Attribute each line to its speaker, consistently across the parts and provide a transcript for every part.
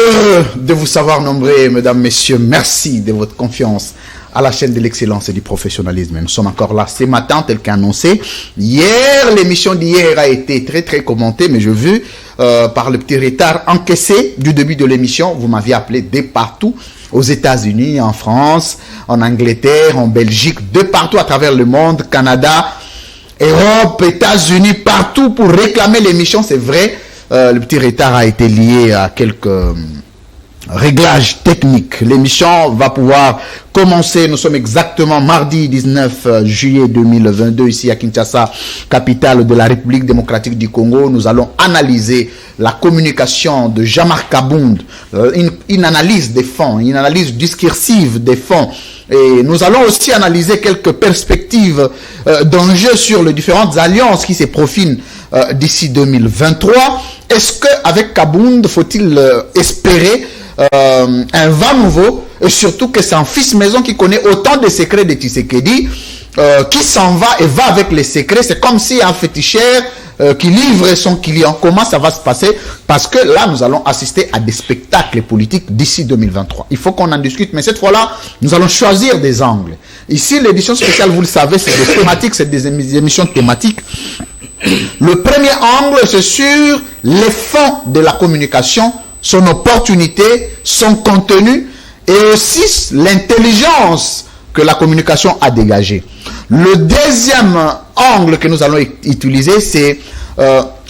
Speaker 1: Heureux de vous savoir nombreux, mesdames, messieurs. Merci de votre confiance à la chaîne de l'excellence et du professionnalisme. Nous sommes encore là ce matin, tel qu'annoncé. Hier, l'émission d'hier a été très commentée, mais je vu par le petit retard encaissé du début de l'émission. Vous m'aviez appelé de partout, aux États-Unis, en France, en Angleterre, en Belgique, de partout à travers le monde, Canada, Europe, États-Unis, partout pour réclamer l'émission. C'est vrai, le petit retard a été lié à quelques réglages techniques. L'émission va pouvoir commencer. Nous sommes exactement mardi 19 juillet 2022 ici à Kinshasa, capitale de la République démocratique du Congo. Nous allons analyser la communication de Jean-Marc Kabound, une analyse des fonds, une analyse discursive des fonds. Et nous allons aussi analyser quelques perspectives d'enjeux sur les différentes alliances qui se profilent d'ici 2023. Est-ce qu'avec Kabound, faut-il espérer un vent nouveau, et surtout que c'est un fils maison qui connaît autant de secrets de Tshisekedi, qui s'en va et va avec les secrets? C'est comme si un féticheur qui livre son client. Comment ça va se passer? Parce que là, nous allons assister à des spectacles politiques d'ici 2023. Il faut qu'on en discute, mais cette fois-là, nous allons choisir des angles. Ici, l'édition spéciale, vous le savez, c'est des thématiques, c'est des émissions thématiques. Le premier angle, c'est sur les fonds de la communication, son opportunité, son contenu et aussi l'intelligence que la communication a dégagée. Le deuxième angle que nous allons utiliser, c'est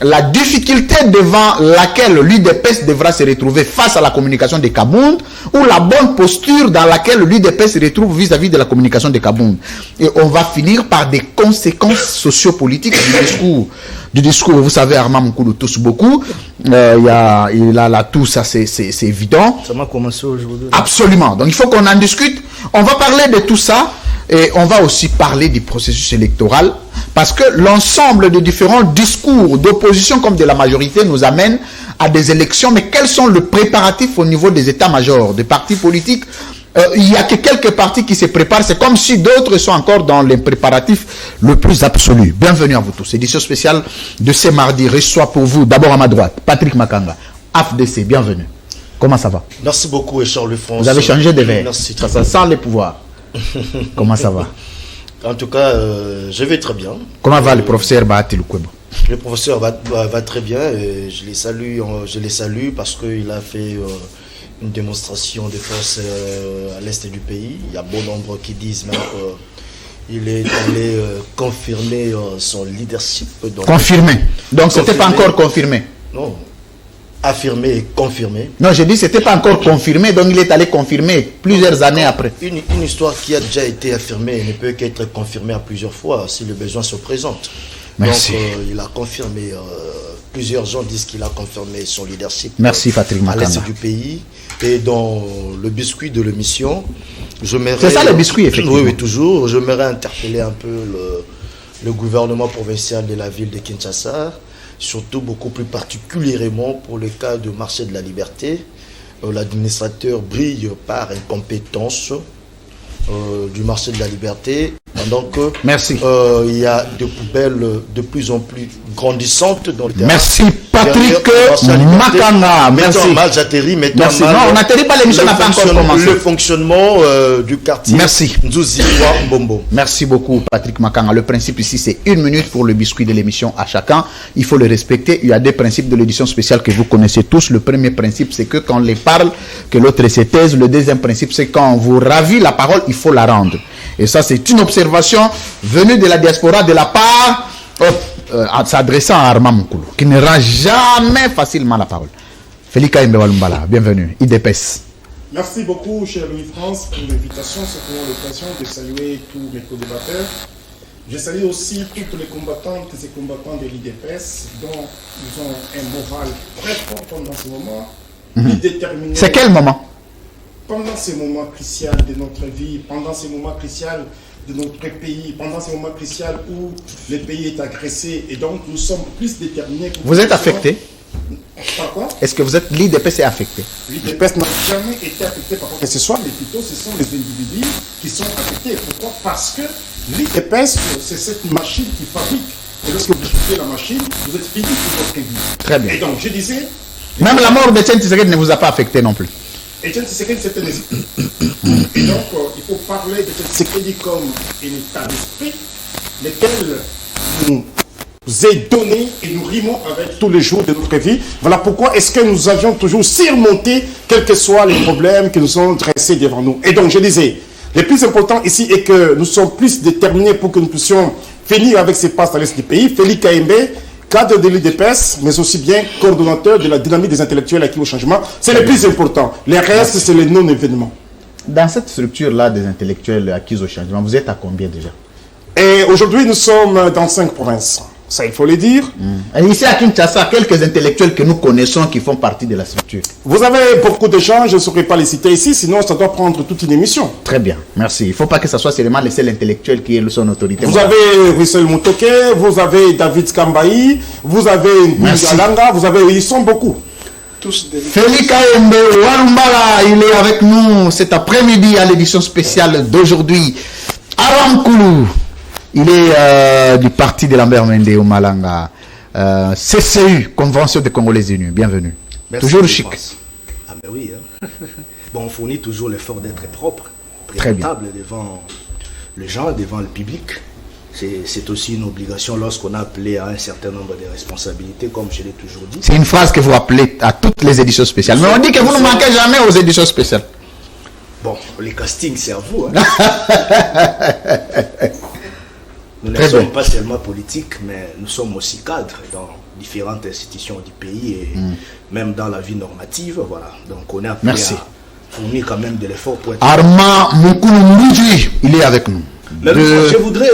Speaker 1: la difficulté devant laquelle l'UDPS devra se retrouver face à la communication de Kabound, ou la bonne posture dans laquelle l'UDPS se retrouve vis-à-vis de la communication de Kabound. Et on va finir par des conséquences sociopolitiques du discours. Vous savez, Armand Moukoulou tousse beaucoup. Il a la toux, ça c'est évident.
Speaker 2: Ça m'a commencé aujourd'hui.
Speaker 1: Absolument. Donc il faut qu'on en discute. On va parler de tout ça. Et on va aussi parler du processus électoral, parce que l'ensemble de différents discours d'opposition comme de la majorité nous amène à des élections. Mais quels sont les préparatifs au niveau des états-majors, des partis politiques? Il n'y a que quelques partis qui se préparent. C'est comme si d'autres sont encore dans les préparatifs le plus absolu. Bienvenue à vous tous. Édition spéciale de ce mardi reçoit pour vous, d'abord à ma droite, Patrick Makanga, AFDC. Bienvenue. Comment ça va?
Speaker 2: Merci beaucoup, Charles France.
Speaker 1: Vous avez changé de verre.
Speaker 2: Merci.
Speaker 1: Ça sent les pouvoirs. Comment ça va?
Speaker 2: En tout cas, je vais très bien.
Speaker 1: Comment va le professeur Bahati Lukwebo?
Speaker 2: Le professeur va très bien. Et je les salue parce qu'il a fait une démonstration de force à l'est du pays. Il y a bon nombre qui disent même qu'il est allé confirmer son leadership.
Speaker 1: Confirmé. Donc c'était pas encore confirmé?
Speaker 2: Non. Affirmé et confirmé.
Speaker 1: Non, je dis c'était pas encore confirmé, donc il est allé confirmer plusieurs années après.
Speaker 2: Une histoire qui a déjà été affirmée ne peut qu'être confirmée à plusieurs fois si le besoin se présente.
Speaker 1: Merci.
Speaker 2: Donc il a confirmé, plusieurs gens disent qu'il a confirmé son leadership.
Speaker 1: Merci Patrick Makanga.
Speaker 2: À l'est du pays. Et dans le biscuit de l'émission,
Speaker 1: c'est ça le biscuit, effectivement.
Speaker 2: Oui, toujours. J'aimerais interpeller un peu le gouvernement provincial de la ville de Kinshasa, surtout beaucoup plus particulièrement pour le cas du marché de la liberté. L'administrateur brille par incompétence du marché de la liberté, pendant que
Speaker 1: merci.
Speaker 2: Il y a des poubelles de plus en plus grandissantes dans le terrain.
Speaker 1: Merci Patrick Makanga. Merci.
Speaker 2: Mal, j'atterris, mais
Speaker 1: merci. Non, on n'atterrit pas, l'émission n'a pas encore commencé.
Speaker 2: Le fonctionnement du quartier.
Speaker 1: Merci.
Speaker 2: Mbombo.
Speaker 1: Merci beaucoup Patrick Makanga. Le principe ici, c'est 1 minute pour le biscuit de l'émission à chacun. Il faut le respecter. Il y a des principes de l'édition spéciale que vous connaissez tous. Le premier principe, c'est que quand on les parle, que l'autre se taise. Le deuxième principe, c'est quand on vous ravit la parole, il faut la rendre. Et ça, c'est une observation venue de la diaspora de la part s'adressant à Armand Moukoulou, qui ne rend jamais facilement la parole. Félix Mbewalumbala, bienvenue, IDPS.
Speaker 3: Merci beaucoup, cher Louis France, pour l'invitation. C'est pour l'occasion de saluer tous mes co-débatteurs. Je salue aussi toutes les combattantes et combattants de l'IDPS, dont ils ont un moral très fort pendant ce moment. Déterminé.
Speaker 1: C'est quel moment?
Speaker 3: Pendant ces moments cruciaux de notre vie, pendant ces moments cruciaux de notre pays, pendant ces moments cruciaux où le pays est agressé, et donc nous sommes plus déterminés.
Speaker 1: Vous êtes affecté?
Speaker 3: Par quoi? Est-ce
Speaker 1: que vous êtes l'IDPS est affecté?
Speaker 3: L'IDPS n'a jamais été affecté par quoi que ce soit, mais plutôt ce sont les individus qui sont affectés. Pourquoi? Parce que l'IDPS, c'est cette machine qui fabrique. Et lorsque vous écoutez la machine, vous êtes fini pour votre vie.
Speaker 1: Très bien.
Speaker 3: Et donc je disais,
Speaker 1: Même la mort de Etienne Tshisekedi ne vous a pas affecté non plus.
Speaker 3: Etienne Tshisekedi, c'est un esprit. Et donc, il faut parler d'Etienne Tshisekedi comme un état d'esprit, lequel nous est donné et nous rimons avec tous les jours de notre vie. Voilà pourquoi est-ce que nous avions toujours surmonté quels que soient les problèmes qui nous sont dressés devant nous. Et donc, je disais, le plus important ici est que nous sommes plus déterminés pour que nous puissions finir avec ces passes à l'est du pays. Félix Kaembe, cadre de l'UDPS, mais aussi bien coordonnateur de la dynamique des intellectuels acquis au changement. C'est le plus important. Les restes, c'est les non-événements.
Speaker 1: Dans cette structure-là des intellectuels acquis au changement, vous êtes à combien déjà?
Speaker 3: Et aujourd'hui, nous sommes dans 5 provinces. Ça, il faut le dire.
Speaker 1: Et ici à Kinshasa, quelques intellectuels que nous connaissons qui font partie de la structure.
Speaker 3: Vous avez beaucoup de gens, je ne saurais pas les citer ici, sinon ça doit prendre toute une émission.
Speaker 1: Très bien, merci. Il ne faut pas que ce soit seulement le seul intellectuel qui est son autorité.
Speaker 3: Vous avez Russell Mutoke, vous avez David Kambaï, vous avez Ngui Alanga, vous avez, ils sont beaucoup.
Speaker 1: Félix Kaembe Walumbala, il est avec nous cet après-midi à l'édition spéciale d'aujourd'hui. Aramkoulou, il est du parti de Lambert Mende au Malanga. CCU, Convention des Congolais Unis. Bienvenue.
Speaker 4: Merci.
Speaker 1: Toujours chic.
Speaker 4: Ah ben oui. Hein. Bon, on fournit toujours l'effort d'être propre,
Speaker 1: Très bien.
Speaker 4: présentable devant les gens, devant le public. C'est aussi une obligation lorsqu'on a appelé à un certain nombre de responsabilités, comme je l'ai toujours dit.
Speaker 1: C'est une phrase que vous appelez à toutes les éditions spéciales. Mais on dit que vous ne manquez jamais aux éditions spéciales.
Speaker 4: Bon, les castings, c'est à vous. Hein. Nous ne
Speaker 1: Très
Speaker 4: sommes
Speaker 1: bien.
Speaker 4: pas seulement politiques, mais nous sommes aussi cadres dans différentes institutions du pays et même dans la vie normative. Voilà. Donc on est appelé
Speaker 1: Merci.
Speaker 4: à fournir quand même de l'effort pour être...
Speaker 1: Armand Moukoulou, il est avec nous.
Speaker 4: Mais je voudrais,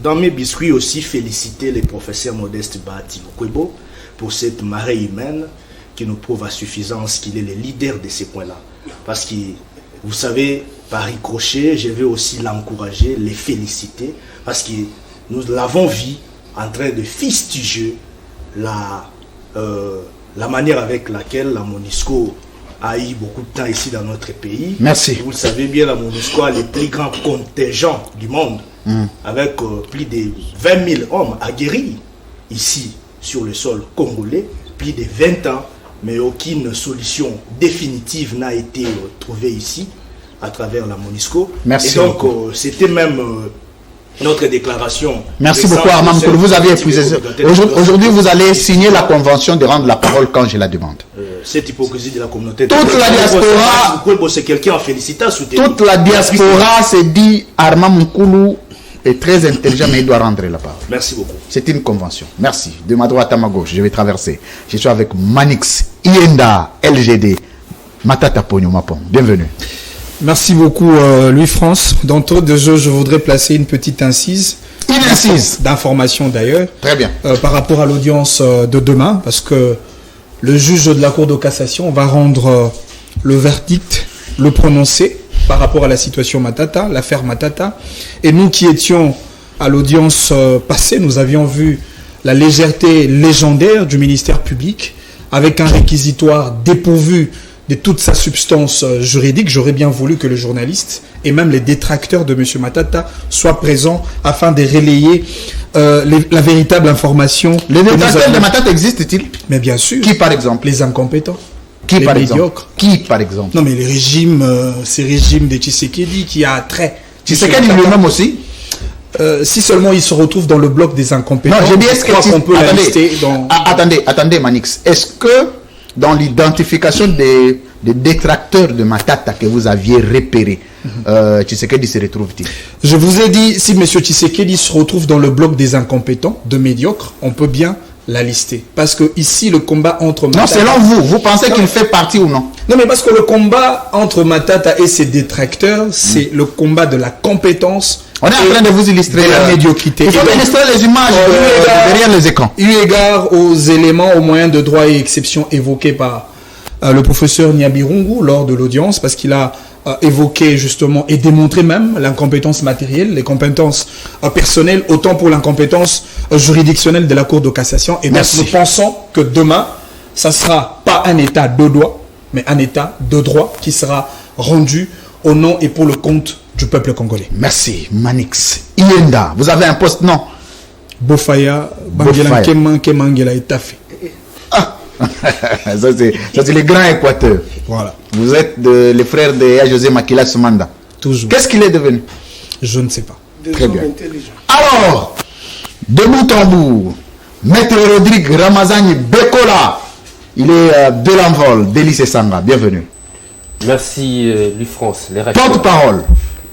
Speaker 4: dans mes biscuits aussi, féliciter les professeurs Modeste Bahati Lukwebo pour cette marée humaine qui nous prouve à suffisance qu'il est le leader de ces points-là. Parce que, vous savez, par ricochet, je vais aussi l'encourager, les féliciter, parce que nous l'avons vu en train de fustiger la manière avec laquelle la MONUSCO a eu beaucoup de temps ici dans notre pays.
Speaker 1: Merci.
Speaker 4: Vous le savez bien, la MONUSCO a le plus grand contingent du monde, avec plus de 20 000 hommes aguerris ici sur le sol congolais, plus de 20 ans, mais aucune solution définitive n'a été trouvée ici à travers la MONUSCO.
Speaker 1: Merci
Speaker 4: Et donc, c'était même notre déclaration.
Speaker 1: Merci beaucoup Armand Moukoulou. Vous avez épuisé. Aujourd'hui, vous allez signer la convention de rendre la parole quand je la demande.
Speaker 4: Cette hypocrisie de la communauté.
Speaker 1: Toute la diaspora,
Speaker 4: c'est quelqu'un en félicitant,
Speaker 1: toute la diaspora se dit Armand Moukoulou est très intelligent, mais il doit rendre la parole.
Speaker 4: Merci beaucoup.
Speaker 1: C'est une convention. Merci. De ma droite à ma gauche, je vais traverser. Je suis avec Manix, Ienda, LGD, Matata Pogno Mapon. Bienvenue.
Speaker 5: Merci beaucoup Louis-France. D'entrée de jeu, je voudrais placer une petite incise.
Speaker 1: Une incise.
Speaker 5: D'information d'ailleurs.
Speaker 1: Très bien.
Speaker 5: Par rapport à l'audience de demain, parce que le juge de la Cour de cassation va rendre le verdict, le prononcer par rapport à la situation Matata, l'affaire Matata. Et nous qui étions à l'audience passée, nous avions vu la légèreté légendaire du ministère public avec un réquisitoire dépourvu de toute sa substance juridique. J'aurais bien voulu que le journaliste et même les détracteurs de M. Matata soient présents afin de relayer la véritable information.
Speaker 1: Les détracteurs de Matata existent-ils?
Speaker 5: Mais bien sûr.
Speaker 1: Qui par exemple?
Speaker 5: Les incompétents.
Speaker 1: Qui
Speaker 5: les
Speaker 1: par
Speaker 5: médiocres.
Speaker 1: Exemple? Qui par exemple?
Speaker 5: Non mais les régimes, ces régimes de Tshisekedi qui a trait.
Speaker 1: Tshisekedi lui-même aussi?
Speaker 5: Si seulement il se retrouve dans le bloc des incompétents.
Speaker 1: Non, je dis est-ce
Speaker 5: qu'on peut la lister dans...
Speaker 1: Attendez Manix. Est-ce que dans l'identification des détracteurs de Matata que vous aviez repérés, Tshisekedi se retrouve-t-il?
Speaker 5: Je vous ai dit, si M. Tshisekedi se retrouve dans le bloc des incompétents, de médiocres, on peut bien la lister. Parce que ici, le combat entre Matata...
Speaker 1: Non, selon vous pensez qu'il fait partie ou non?
Speaker 5: Non, mais parce que le combat entre Matata et ses détracteurs, c'est le combat de la compétence.
Speaker 1: On est en train de vous illustrer
Speaker 5: la médiocrité.
Speaker 1: Il faut illustrer les images derrière les écrans.
Speaker 5: Eu égard aux éléments, aux moyens de droit et exceptions évoqués par le professeur Nyabirungu lors de l'audience, parce qu'il a évoqué justement et démontré même l'incompétence matérielle, les compétences personnelles, autant pour l'incompétence juridictionnelle de la Cour de cassation. Et donc nous pensons que demain, ça ne sera pas un état de droit, mais un état de droit qui sera rendu au nom et pour le compte du peuple congolais.
Speaker 1: Merci, Manix. Ienda, vous avez un poste, non?
Speaker 5: Bofaya, Bangela Kemangela et Tafé.
Speaker 1: Ça, c'est les grands Équateurs.
Speaker 5: Voilà.
Speaker 1: Vous êtes les frères de José Makila Soumanda.
Speaker 5: Toujours.
Speaker 1: Qu'est-ce qu'il est devenu?
Speaker 5: Je ne sais pas.
Speaker 3: Des
Speaker 1: Très
Speaker 3: hommes
Speaker 1: bien.
Speaker 3: intelligents.
Speaker 1: Alors, de bout en bout, Maître Rodrigue Ramazani Bekola, il est de l'envol d'Élysée Sanga. Bienvenue.
Speaker 6: Merci, Louis-France, les recteurs.
Speaker 1: Porte-parole.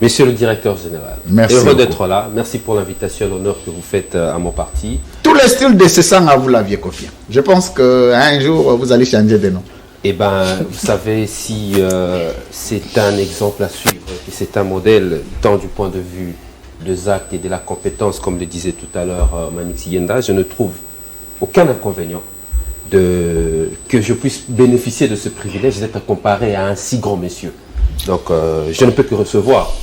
Speaker 6: Monsieur le directeur général.
Speaker 1: Merci
Speaker 6: Heureux
Speaker 1: beaucoup.
Speaker 6: d'être là. Merci pour l'invitation, l'honneur que vous faites à mon parti.
Speaker 1: Tout le style de Sanga, vous l'aviez confié. Je pense qu'un jour, vous allez changer de nom.
Speaker 6: Eh bien, vous savez, si c'est un exemple à suivre, et c'est un modèle, tant du point de vue des actes et de la compétence, comme le disait tout à l'heure Manix Yenda, je ne trouve aucun inconvénient que je puisse bénéficier de ce privilège d'être comparé à un si grand monsieur. Donc, je ne peux que recevoir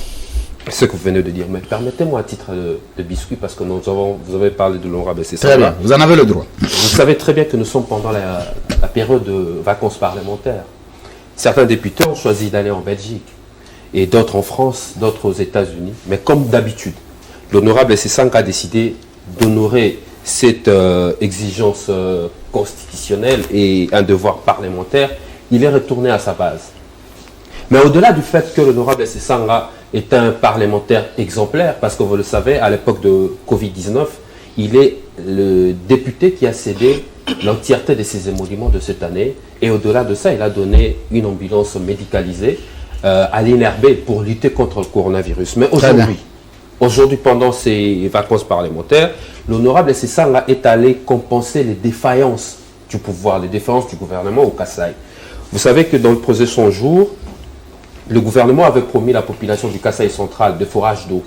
Speaker 6: ce que vous venez de dire. Mais permettez-moi à titre de biscuit, parce que vous avez parlé de l'honorable
Speaker 1: Très bien,
Speaker 6: Sanga.
Speaker 1: vous en avez le droit.
Speaker 6: Vous savez très bien que nous sommes pendant la période de vacances parlementaires. Certains députés ont choisi d'aller en Belgique, et d'autres en France, d'autres aux États-Unis. Mais comme d'habitude, l'honorable Sanga a décidé d'honorer cette exigence constitutionnelle et un devoir parlementaire. Il est retourné à sa base. Mais au-delà du fait que l'honorable Sanga est un parlementaire exemplaire, parce que vous le savez, à l'époque de Covid-19, il est le député qui a cédé l'entièreté de ses émoluments de cette année. Et au-delà de ça, il a donné une ambulance médicalisée à l'INRB pour lutter contre le coronavirus. Mais aujourd'hui, pendant ces vacances parlementaires, l'honorable Sanga est allé compenser les défaillances du pouvoir, les défaillances du gouvernement au Kasaï. Vous savez que dans le projet 100 jours, le gouvernement avait promis à la population du Kasaï central des forages d'eau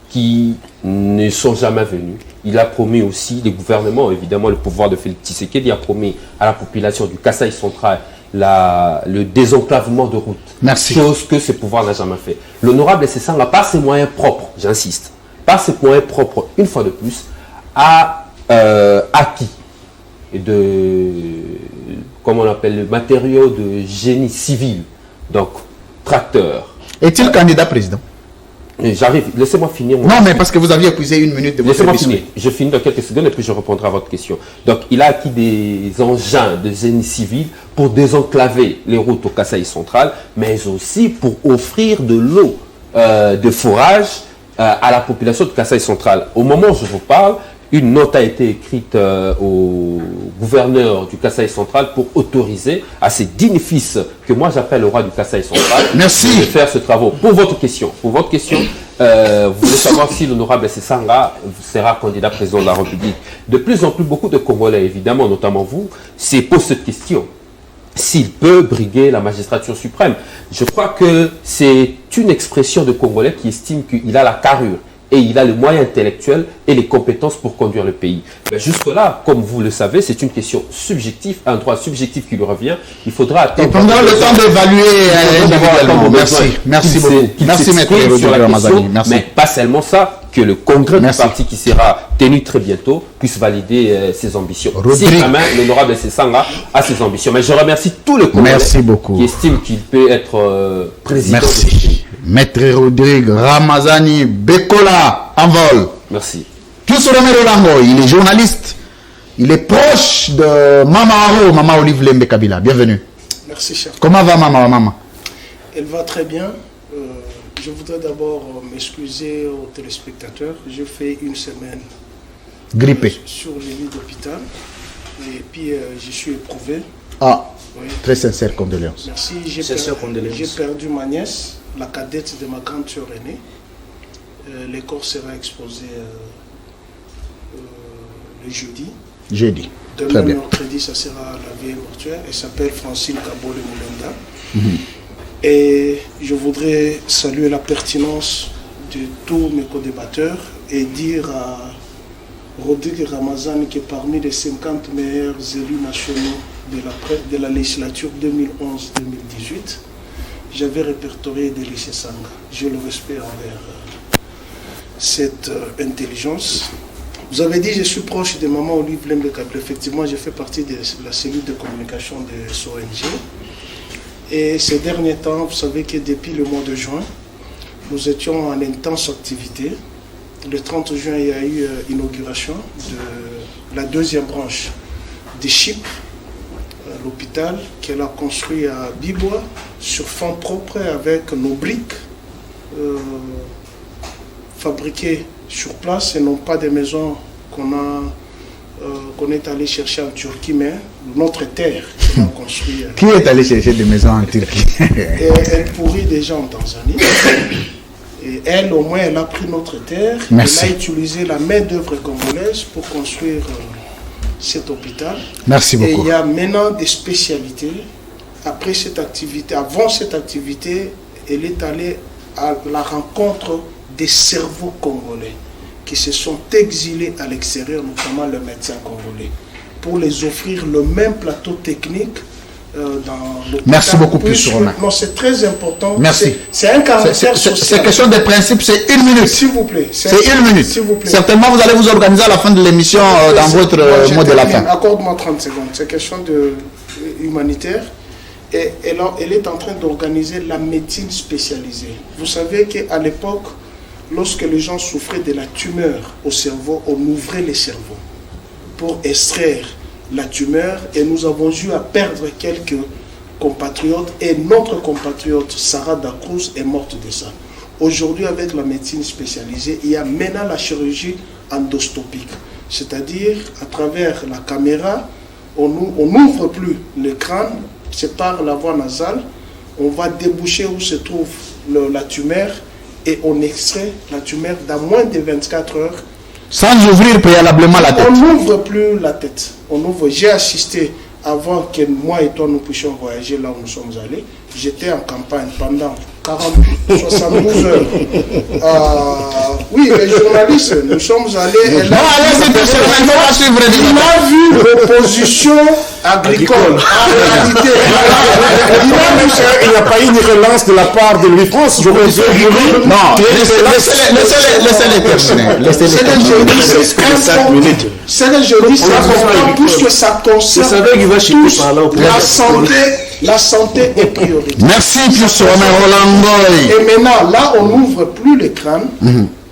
Speaker 6: qui ne sont jamais venus. Il a promis aussi, le gouvernement, évidemment le pouvoir de Félix Tshisekedi a promis à la population du Kasaï central le désenclavement de routes.
Speaker 1: Merci.
Speaker 6: Chose que ce pouvoir n'a jamais fait. L'honorable Sanga, par ses moyens propres, j'insiste, par ses moyens propres, une fois de plus, a acquis comment on appelle, le matériau de génie civil, donc tracteur.
Speaker 1: Est-il candidat président?
Speaker 6: J'arrive, laissez-moi finir.
Speaker 1: Non, mais parce que vous aviez épuisé une minute de votre
Speaker 6: Laissez-moi
Speaker 1: discours.
Speaker 6: finir. Je finis dans quelques secondes et puis je répondrai à votre question. Donc, il a acquis des engins de génie civil pour désenclaver les routes au Kasaï central, mais aussi pour offrir de l'eau de forage à la population de Kasaï central. Au moment où je vous parle, une note a été écrite au gouverneur du Kasaï central pour autoriser à ces dignes fils, que moi j'appelle le roi du Kasaï central,
Speaker 1: Merci.
Speaker 6: de faire ce travail. Pour votre question, vous voulez savoir si l'honorable Sanga sera candidat président de la République. De plus en plus, beaucoup de Congolais, évidemment, notamment vous, se posent cette question. S'il peut briguer la magistrature suprême. Je crois que c'est une expression de Congolais qui estime qu'il a la carrure et il a les moyens intellectuels et les compétences pour conduire le pays. Mais jusque-là, comme vous le savez, c'est une question subjective, un droit subjectif qui lui revient. Il faudra attendre.
Speaker 1: Et pendant le temps d'évaluer individuellement. Merci beaucoup. Merci, Maître Rodrigue Ramazani. Merci.
Speaker 6: Mais pas seulement ça, que le congrès
Speaker 1: Merci.
Speaker 6: du parti qui sera tenu très bientôt puisse valider ses ambitions.
Speaker 1: Rodrigue.
Speaker 6: Si vraiment l'honorable Sanga a ses ambitions. Mais je remercie tout le Congolais
Speaker 1: Merci beaucoup.
Speaker 6: qui estime qu'il peut être président.
Speaker 1: Merci. Maître Rodrigue Ramazani Bekola, en vol.
Speaker 6: Merci.
Speaker 1: Pius Romero Lango, il est journaliste. Il est proche de Maman Olive Lembe Kabila. Bienvenue.
Speaker 3: Merci, cher.
Speaker 1: Comment va maman?
Speaker 3: Elle va très bien. Je voudrais d'abord m'excuser aux téléspectateurs. J'ai fait une semaine
Speaker 1: Grippé.
Speaker 3: sur les lits d'hôpital. Et puis, je suis éprouvé.
Speaker 1: Ah,
Speaker 3: Oui.
Speaker 1: très sincère condoléances.
Speaker 3: Merci.
Speaker 4: Sincère condoléances.
Speaker 3: J'ai perdu ma nièce, la cadette de ma grande sœur aînée. Le corps sera exposé le jeudi.
Speaker 1: Jeudi. Très
Speaker 3: Demain,
Speaker 1: bien.
Speaker 3: mercredi, ça sera la vieille mortuaire. Elle s'appelle Francine Kabole Moulenda. Et je voudrais saluer la pertinence de tous mes co-débatteurs et dire à Rodrigue Ramazani qui est parmi les 50 meilleurs élus nationaux de la législature 2011-2018. J'avais répertorié Élysée Sanga. Je le respecte envers cette intelligence. Vous avez dit, je suis proche de Maman Olive Lembe Kabila. Effectivement, j'ai fait partie de la cellule de communication de SONG. Et ces derniers temps, vous savez que depuis le mois de juin, nous étions en intense activité. Le 30 juin, il y a eu l'inauguration de la deuxième branche des CHIP l'hôpital qu'elle a construit à Bibois sur fonds propres avec nos briques fabriquées sur place et non pas des maisons qu'on est allé chercher en Turquie, mais notre terre qu'on a construit.
Speaker 1: Qui est allé chercher des maisons en Turquie?
Speaker 3: Et elle pourrit déjà en Tanzanie. Et elle, au moins, elle a pris notre terre.
Speaker 1: Merci.
Speaker 3: Elle a utilisé la main-d'œuvre congolaise pour construire cet hôpital.
Speaker 1: Merci beaucoup.
Speaker 3: Et il y a maintenant des spécialités. Après cette activité, avant cette activité, elle est allée à la rencontre des cerveaux congolais qui se sont exilés à l'extérieur, notamment les médecins congolais, pour les offrir le même plateau technique dans l'hôpital.
Speaker 1: Merci beaucoup, plus Romain.
Speaker 3: Non, c'est très important.
Speaker 1: Merci.
Speaker 3: C'est un caractère
Speaker 1: C'est
Speaker 3: social.
Speaker 1: question de principe, c'est 1 minute.
Speaker 3: S'il vous plaît.
Speaker 1: C'est 1 minute.
Speaker 3: S'il vous plaît.
Speaker 1: Certainement, vous allez vous organiser à la fin de l'émission dans votre mot de la fin.
Speaker 3: Accorde-moi 30 secondes. C'est question de humanitaire. Et elle est en train d'organiser la médecine spécialisée. Vous savez qu'à l'époque, lorsque les gens souffraient de la tumeur au cerveau, on ouvrait les cerveaux pour extraire la tumeur et nous avons eu à perdre quelques compatriotes et notre compatriote Sarah Dacruz est morte de ça. Aujourd'hui, avec la médecine spécialisée, il y a maintenant la chirurgie endostopique, c'est-à-dire à travers la caméra, on n'ouvre plus le crâne, c'est par la voie nasale, on va déboucher où se trouve la tumeur et on extrait la tumeur dans moins de 24 heures.
Speaker 1: Sans ouvrir préalablement la tête.
Speaker 3: On n'ouvre plus la tête. J'ai assisté avant que moi et toi nous puissions voyager là où nous sommes allés. J'étais en campagne pendant 72 heures. Oui, les journalistes, nous sommes allés.
Speaker 1: Non, allez,
Speaker 3: il a vu l'opposition agricole. En réalité,
Speaker 7: il n'y a pas eu une relance de la part de l'UFRANS. Je veux dire,
Speaker 1: non, laissez-les terminer.
Speaker 3: C'est que je dis, c'est important puisque ça concerne tous la santé est prioritaire.
Speaker 1: Merci, plus Romain Roland.
Speaker 3: Et maintenant, là, on n'ouvre plus les crânes.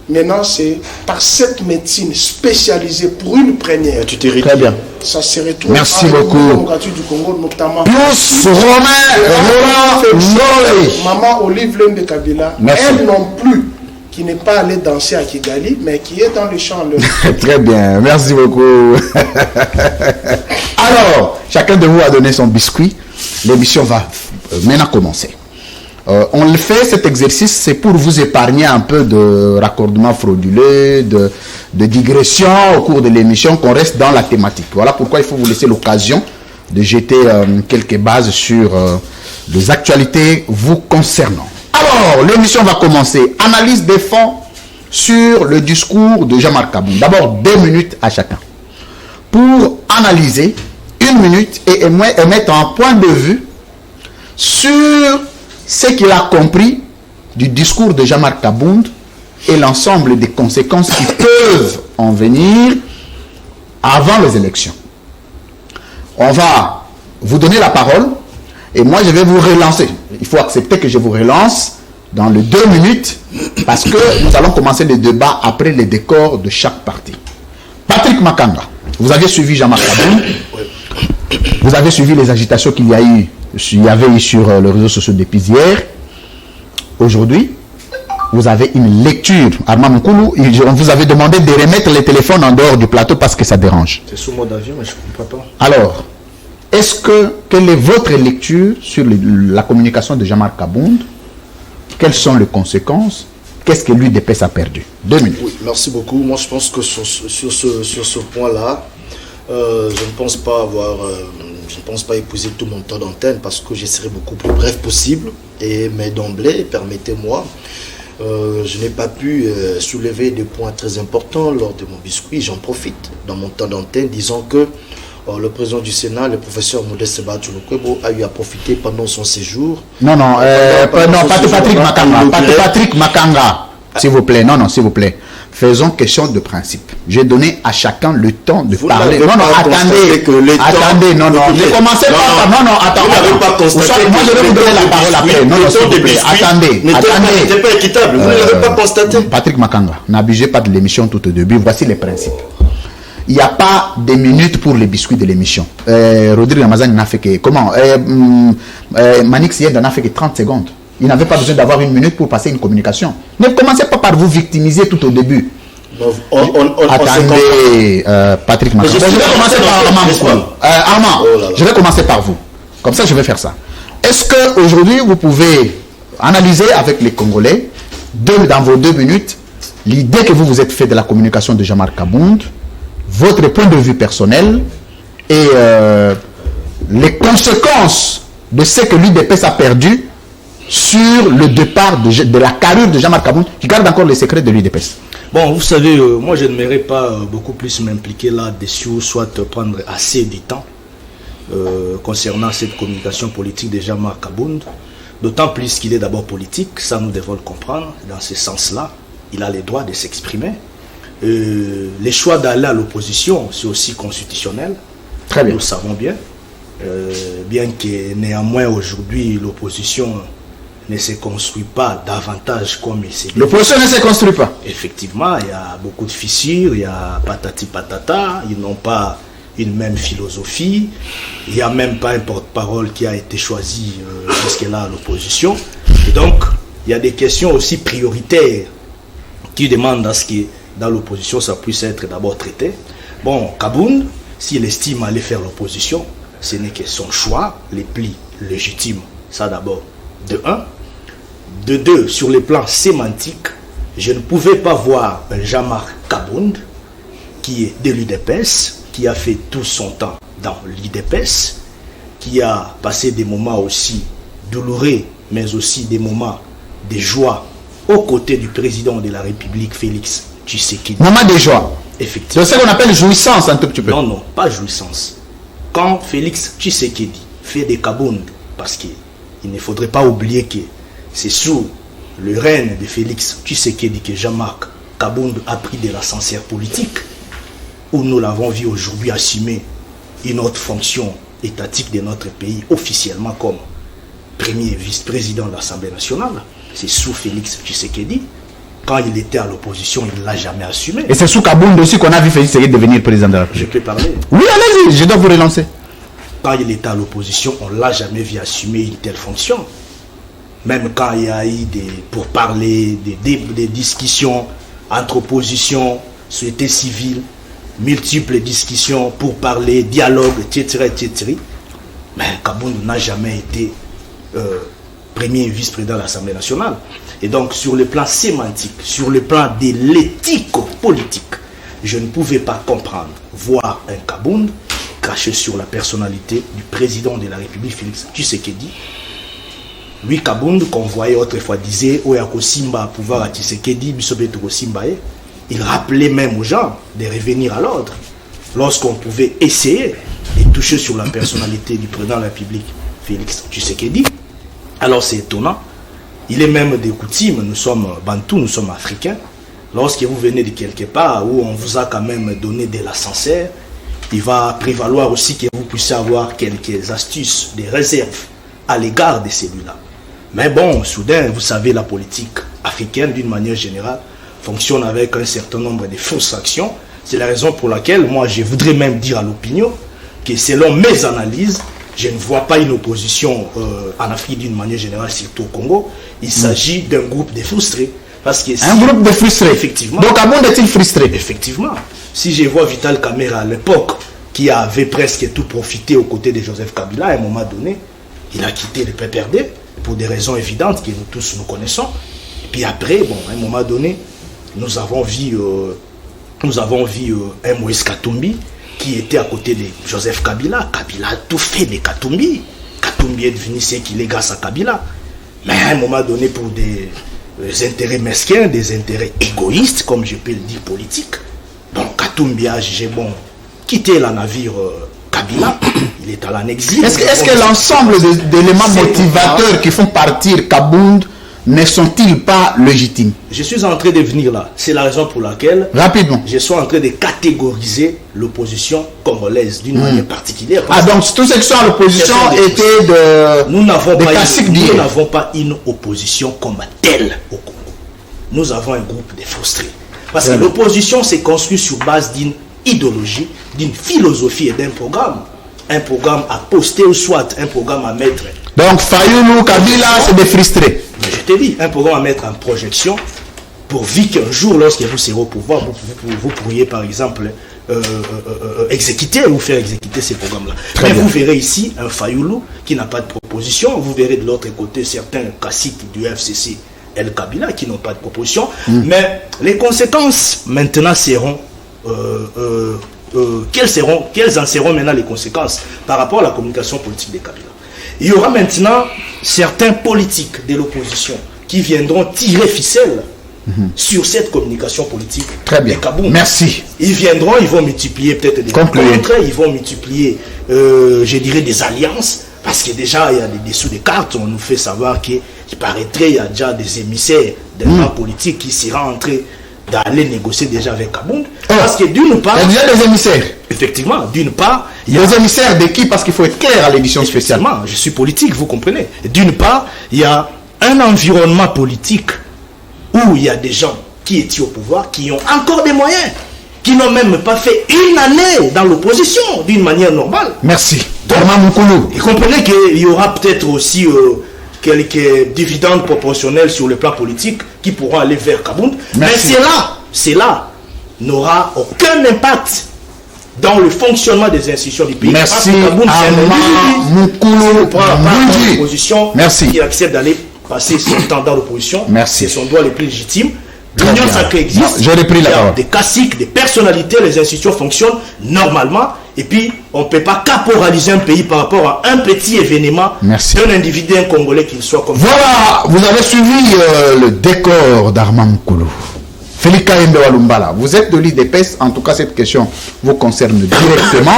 Speaker 3: Maintenant, c'est par cette médecine spécialisée pour une première.
Speaker 1: Très bien.
Speaker 3: Ça se retrouve
Speaker 1: merci beaucoup.
Speaker 3: Du Congo, notamment.
Speaker 1: Plus Romain Roland.
Speaker 3: Maman Olive Lembe Kabila, elle non plus, qui n'est pas allée danser à Kigali, mais qui est dans le champ.
Speaker 1: Très bien, merci beaucoup. Alors, chacun de vous a donné son biscuit. L'émission va maintenant commencer. On le fait, cet exercice, c'est pour vous épargner un peu de raccordements frauduleux, de digression au cours de l'émission, qu'on reste dans la thématique. Voilà pourquoi il faut vous laisser l'occasion de jeter quelques bases sur les actualités vous concernant. Alors, l'émission va commencer. Analyse des fonds sur le discours de Jean-Marc Kabound. D'abord, 2 minutes à chacun. Pour analyser 1 minute et émettre un point de vue sur ce qu'il a compris du discours de Jean-Marc Kabound et l'ensemble des conséquences qui peuvent en venir avant les élections. On va vous donner la parole et moi je vais vous relancer. Il faut accepter que je vous relance dans les 2 minutes parce que nous allons commencer le débat après les décors de chaque parti. Patrick Makanga, vous avez suivi Jean-Marc Kabound. Vous avez suivi les agitations qu'il y avait eu sur les réseaux sociaux depuis hier. Aujourd'hui, vous avez une lecture. Armand Moukoulou, on vous avait demandé de remettre les téléphones en dehors du plateau parce que ça dérange.
Speaker 4: C'est sous mode avion, mais je ne comprends pas.
Speaker 1: Alors, quelle est votre lecture sur la communication de Jean-Marc Kabound? Quelles sont les conséquences? Qu'est-ce que l'UDPS a perdu? 2 minutes.
Speaker 2: Oui, merci beaucoup. Moi, je pense que sur ce point-là, je ne pense pas épouser tout mon temps d'antenne parce que je serai beaucoup plus bref possible. Mais d'emblée, permettez-moi, je n'ai pas pu soulever des points très importants lors de mon biscuit. J'en profite dans mon temps d'antenne, disant que le président du Sénat, le professeur Modeste Batsouloukwebo, a eu à profiter pendant son séjour. Patrick Makanga, s'il vous plaît. Non, s'il vous plaît. Faisons question de principe. J'ai donné à chacun le temps de parler. Attendez. Ne commencez pas. Attendez. Moi, je vais vous donner la parole après. S'il vous plaît. Attendez. N'était pas équitable. Vous ne l'avez pas constaté.
Speaker 1: Patrick Makanga, n'abusez pas de l'émission tout au début. Voici les principes. il n'y a pas de minutes pour les biscuits de l'émission. Rodrigue Ramazan n'a fait que... Comment Manix Yed n'a fait que 30 secondes. Il n'avait pas besoin d'avoir une minute pour passer une communication. Ne commencez pas par vous victimiser tout au début. Attendez, Patrick Macron. Je vais commencer par Armand. Je vais commencer par vous. Comme ça, je vais faire ça. Est-ce qu'aujourd'hui, vous pouvez analyser avec les Congolais, dans vos 2 minutes, l'idée que vous vous êtes fait de la communication de Jean-Marc Kabound, votre point de vue personnel et les conséquences de ce que l'UDPS a perdu sur le départ de la carrure de Jean-Marc Kabound, qui garde encore les secrets de l'UDPS.
Speaker 4: Bon, vous savez, moi je n'aimerais pas beaucoup plus m'impliquer là-dessus, soit prendre assez du temps concernant cette communication politique de Jean-Marc Kabound, d'autant plus qu'il est d'abord politique, ça nous devons le comprendre. Dans ce sens-là, il a le droit de s'exprimer. Les choix d'aller à l'opposition, c'est aussi constitutionnel.
Speaker 1: Très bien.
Speaker 4: Nous le savons bien. Bien que néanmoins aujourd'hui l'opposition ne se construit pas davantage comme il s'est dit.
Speaker 1: L'opposition ne se construit pas.
Speaker 4: Effectivement, il y a beaucoup de fissures, il y a patati patata, ils n'ont pas une même philosophie, il n'y a même pas un porte-parole qui a été choisi jusque-là à l'opposition. Et donc, il y a des questions aussi prioritaires qui demandent à ce que dans l'opposition ça puisse être d'abord traité. Bon, Kabound, s'il estime aller faire l'opposition, ce n'est que son choix, les plis légitimes, ça d'abord, de 1. De 2, sur le plan sémantique, je ne pouvais pas voir un Jean-Marc Kabound qui est de l'UDPS, qui a fait tout son temps dans l'UDPS, qui a passé des moments aussi douloureux, mais aussi des moments de joie aux côtés du président de la République, Félix Tshisekedi.
Speaker 1: Moment de joie.
Speaker 4: Effectivement.
Speaker 1: C'est ce qu'on appelle jouissance un tout petit peu.
Speaker 4: Non, non, pas jouissance. Quand Félix Tshisekedi fait des Kabound, parce qu'il ne faudrait pas oublier que c'est sous le règne de Félix Tshisekedi que Jean-Marc Kabound a pris de l'ascenseur politique, où nous l'avons vu aujourd'hui assumer une autre fonction étatique de notre pays, officiellement comme premier vice-président de l'Assemblée nationale. C'est sous Félix Tshisekedi. Quand il était à l'opposition, il ne l'a jamais assumé.
Speaker 1: Et c'est sous Kabound aussi qu'on a vu Félix Tshisekedi devenir président de la République.
Speaker 4: Je peux parler.
Speaker 1: Oui, allez-y, je dois vous relancer.
Speaker 4: Quand il était à l'opposition, on ne l'a jamais vu assumer une telle fonction. Même quand il y a eu pour parler des discussions entre opposition, société civile, multiples discussions pour parler, dialogue, etc., etc. Mais Kabound n'a jamais été premier vice-président de l'Assemblée nationale. Et donc, sur le plan sémantique, sur le plan de l'éthique politique, je ne pouvais pas comprendre, voir un Kabound cracher sur la personnalité du président de la République, Félix Tshisekedi. Lui, Kabound, qu'on voyait autrefois, disait, Oyako Simba, pouvoir à Tshisekedi, Bisobetoko Simbae. Il rappelait même aux gens de revenir à l'ordre lorsqu'on pouvait essayer de toucher sur la personnalité du président de la République, Félix Tshisekedi. Alors c'est étonnant. Il est même des coutumes, nous sommes bantous, nous sommes africains. Lorsque vous venez de quelque part où on vous a quand même donné de l'ascenseur, il va prévaloir aussi que vous puissiez avoir quelques astuces, des réserves à l'égard de celui-là. Mais bon, soudain, vous savez, la politique africaine, d'une manière générale, fonctionne avec un certain nombre de frustrations. C'est la raison pour laquelle, moi, je voudrais même dire à l'opinion que selon mes analyses, je ne vois pas une opposition en Afrique d'une manière générale, surtout au Congo. Il s'agit d'un groupe de frustrés. Parce que
Speaker 1: un groupe de frustrés.
Speaker 4: Effectivement.
Speaker 1: Donc, Kabound est-il frustré?
Speaker 4: Effectivement. Si je vois Vital Kamerhe à l'époque, qui avait presque tout profité aux côtés de Joseph Kabila, à un moment donné, il a quitté le PPRD pour des raisons évidentes que nous tous nous connaissons. Et puis après, bon, à un moment donné, nous avons vu un Moïse Katumbi qui était à côté de Joseph Kabila. Kabila a tout fait de Katumbi. Katumbi est devenu ce qu'il est grâce à Kabila. Mais à un moment donné, pour des intérêts mesquins, des intérêts égoïstes, comme je peux le dire, politiques, donc Katumbi a jugé bon quitter la navire Kabila. Il est à l'exil.
Speaker 1: Est-ce que l'ensemble d'éléments motivateurs qui font partir Kabound ne sont-ils pas légitimes? Je
Speaker 4: suis en train de venir là. C'est la raison pour laquelle
Speaker 1: rapidement
Speaker 4: je suis en train de catégoriser l'opposition congolaise d'une manière particulière.
Speaker 1: Ah, donc tous ceux qui sont à l'opposition étaient de...
Speaker 4: Nous n'avons pas une opposition comme telle au Congo. Nous avons un groupe de frustrés. Parce que l'opposition s'est construite sur base d'une idéologie, d'une philosophie et d'un programme. Un programme à poster ou soit un programme à mettre.
Speaker 1: Donc Fayoulou, Kabila, c'est des frustrés.
Speaker 4: Mais je te dis, un programme à mettre en projection pourvu qu'un jour, lorsque vous serez au pouvoir, vous pourriez par exemple exécuter ou faire exécuter ces programmes-là. Mais vous verrez ici un Fayoulou qui n'a pas de proposition. Vous verrez de l'autre côté certains caciques du FCC El Kabila qui n'ont pas de proposition. Mais les conséquences maintenant seront quelles en seront maintenant les conséquences par rapport à la communication politique des Kabila. Il y aura maintenant certains politiques de l'opposition qui viendront tirer ficelle sur cette communication politique.
Speaker 1: Très bien. Merci.
Speaker 4: Ils viendront, ils vont multiplier peut-être des rencontres, ils vont multiplier, je dirais, des alliances, parce que déjà, il y a des dessous des cartes. On nous fait savoir qu'il paraîtrait, il y a déjà des émissaires des gens politiques qui seraient en train d'aller négocier déjà avec Kabound. Parce que d'une part...
Speaker 1: Il y a déjà des émissaires.
Speaker 4: Effectivement, d'une part... Il y a
Speaker 1: des émissaires de qui? Parce qu'il faut être clair à l'édition spéciale.
Speaker 4: Je suis politique, vous comprenez. D'une part, il y a un environnement politique où il y a des gens qui étaient au pouvoir, qui ont encore des moyens, qui n'ont même pas fait une année dans l'opposition d'une manière normale.
Speaker 1: Merci.
Speaker 4: Vous comprenez qu'il y aura peut-être aussi quelques dividendes proportionnels sur le plan politique qui pourront aller vers Kabound. Mais cela n'aura aucun impact dans le fonctionnement des institutions du pays.
Speaker 1: Merci.
Speaker 4: Merci. Qui accepte d'aller passer son temps dans l'opposition. C'est son droit le plus légitime. L'union sacrée existe.
Speaker 1: J'ai repris la parole.
Speaker 4: Des caciques, des personnalités, les institutions fonctionnent normalement. Et puis, on ne peut pas caporaliser un pays par rapport à un petit événement d'un individu, un Congolais qu'il soit comme
Speaker 1: ça. Voilà, vous avez suivi le décor d'Armand Moukoulou. Félix Kayembe Walumbala, vous êtes de l'UDPS, en tout cas cette question vous concerne directement.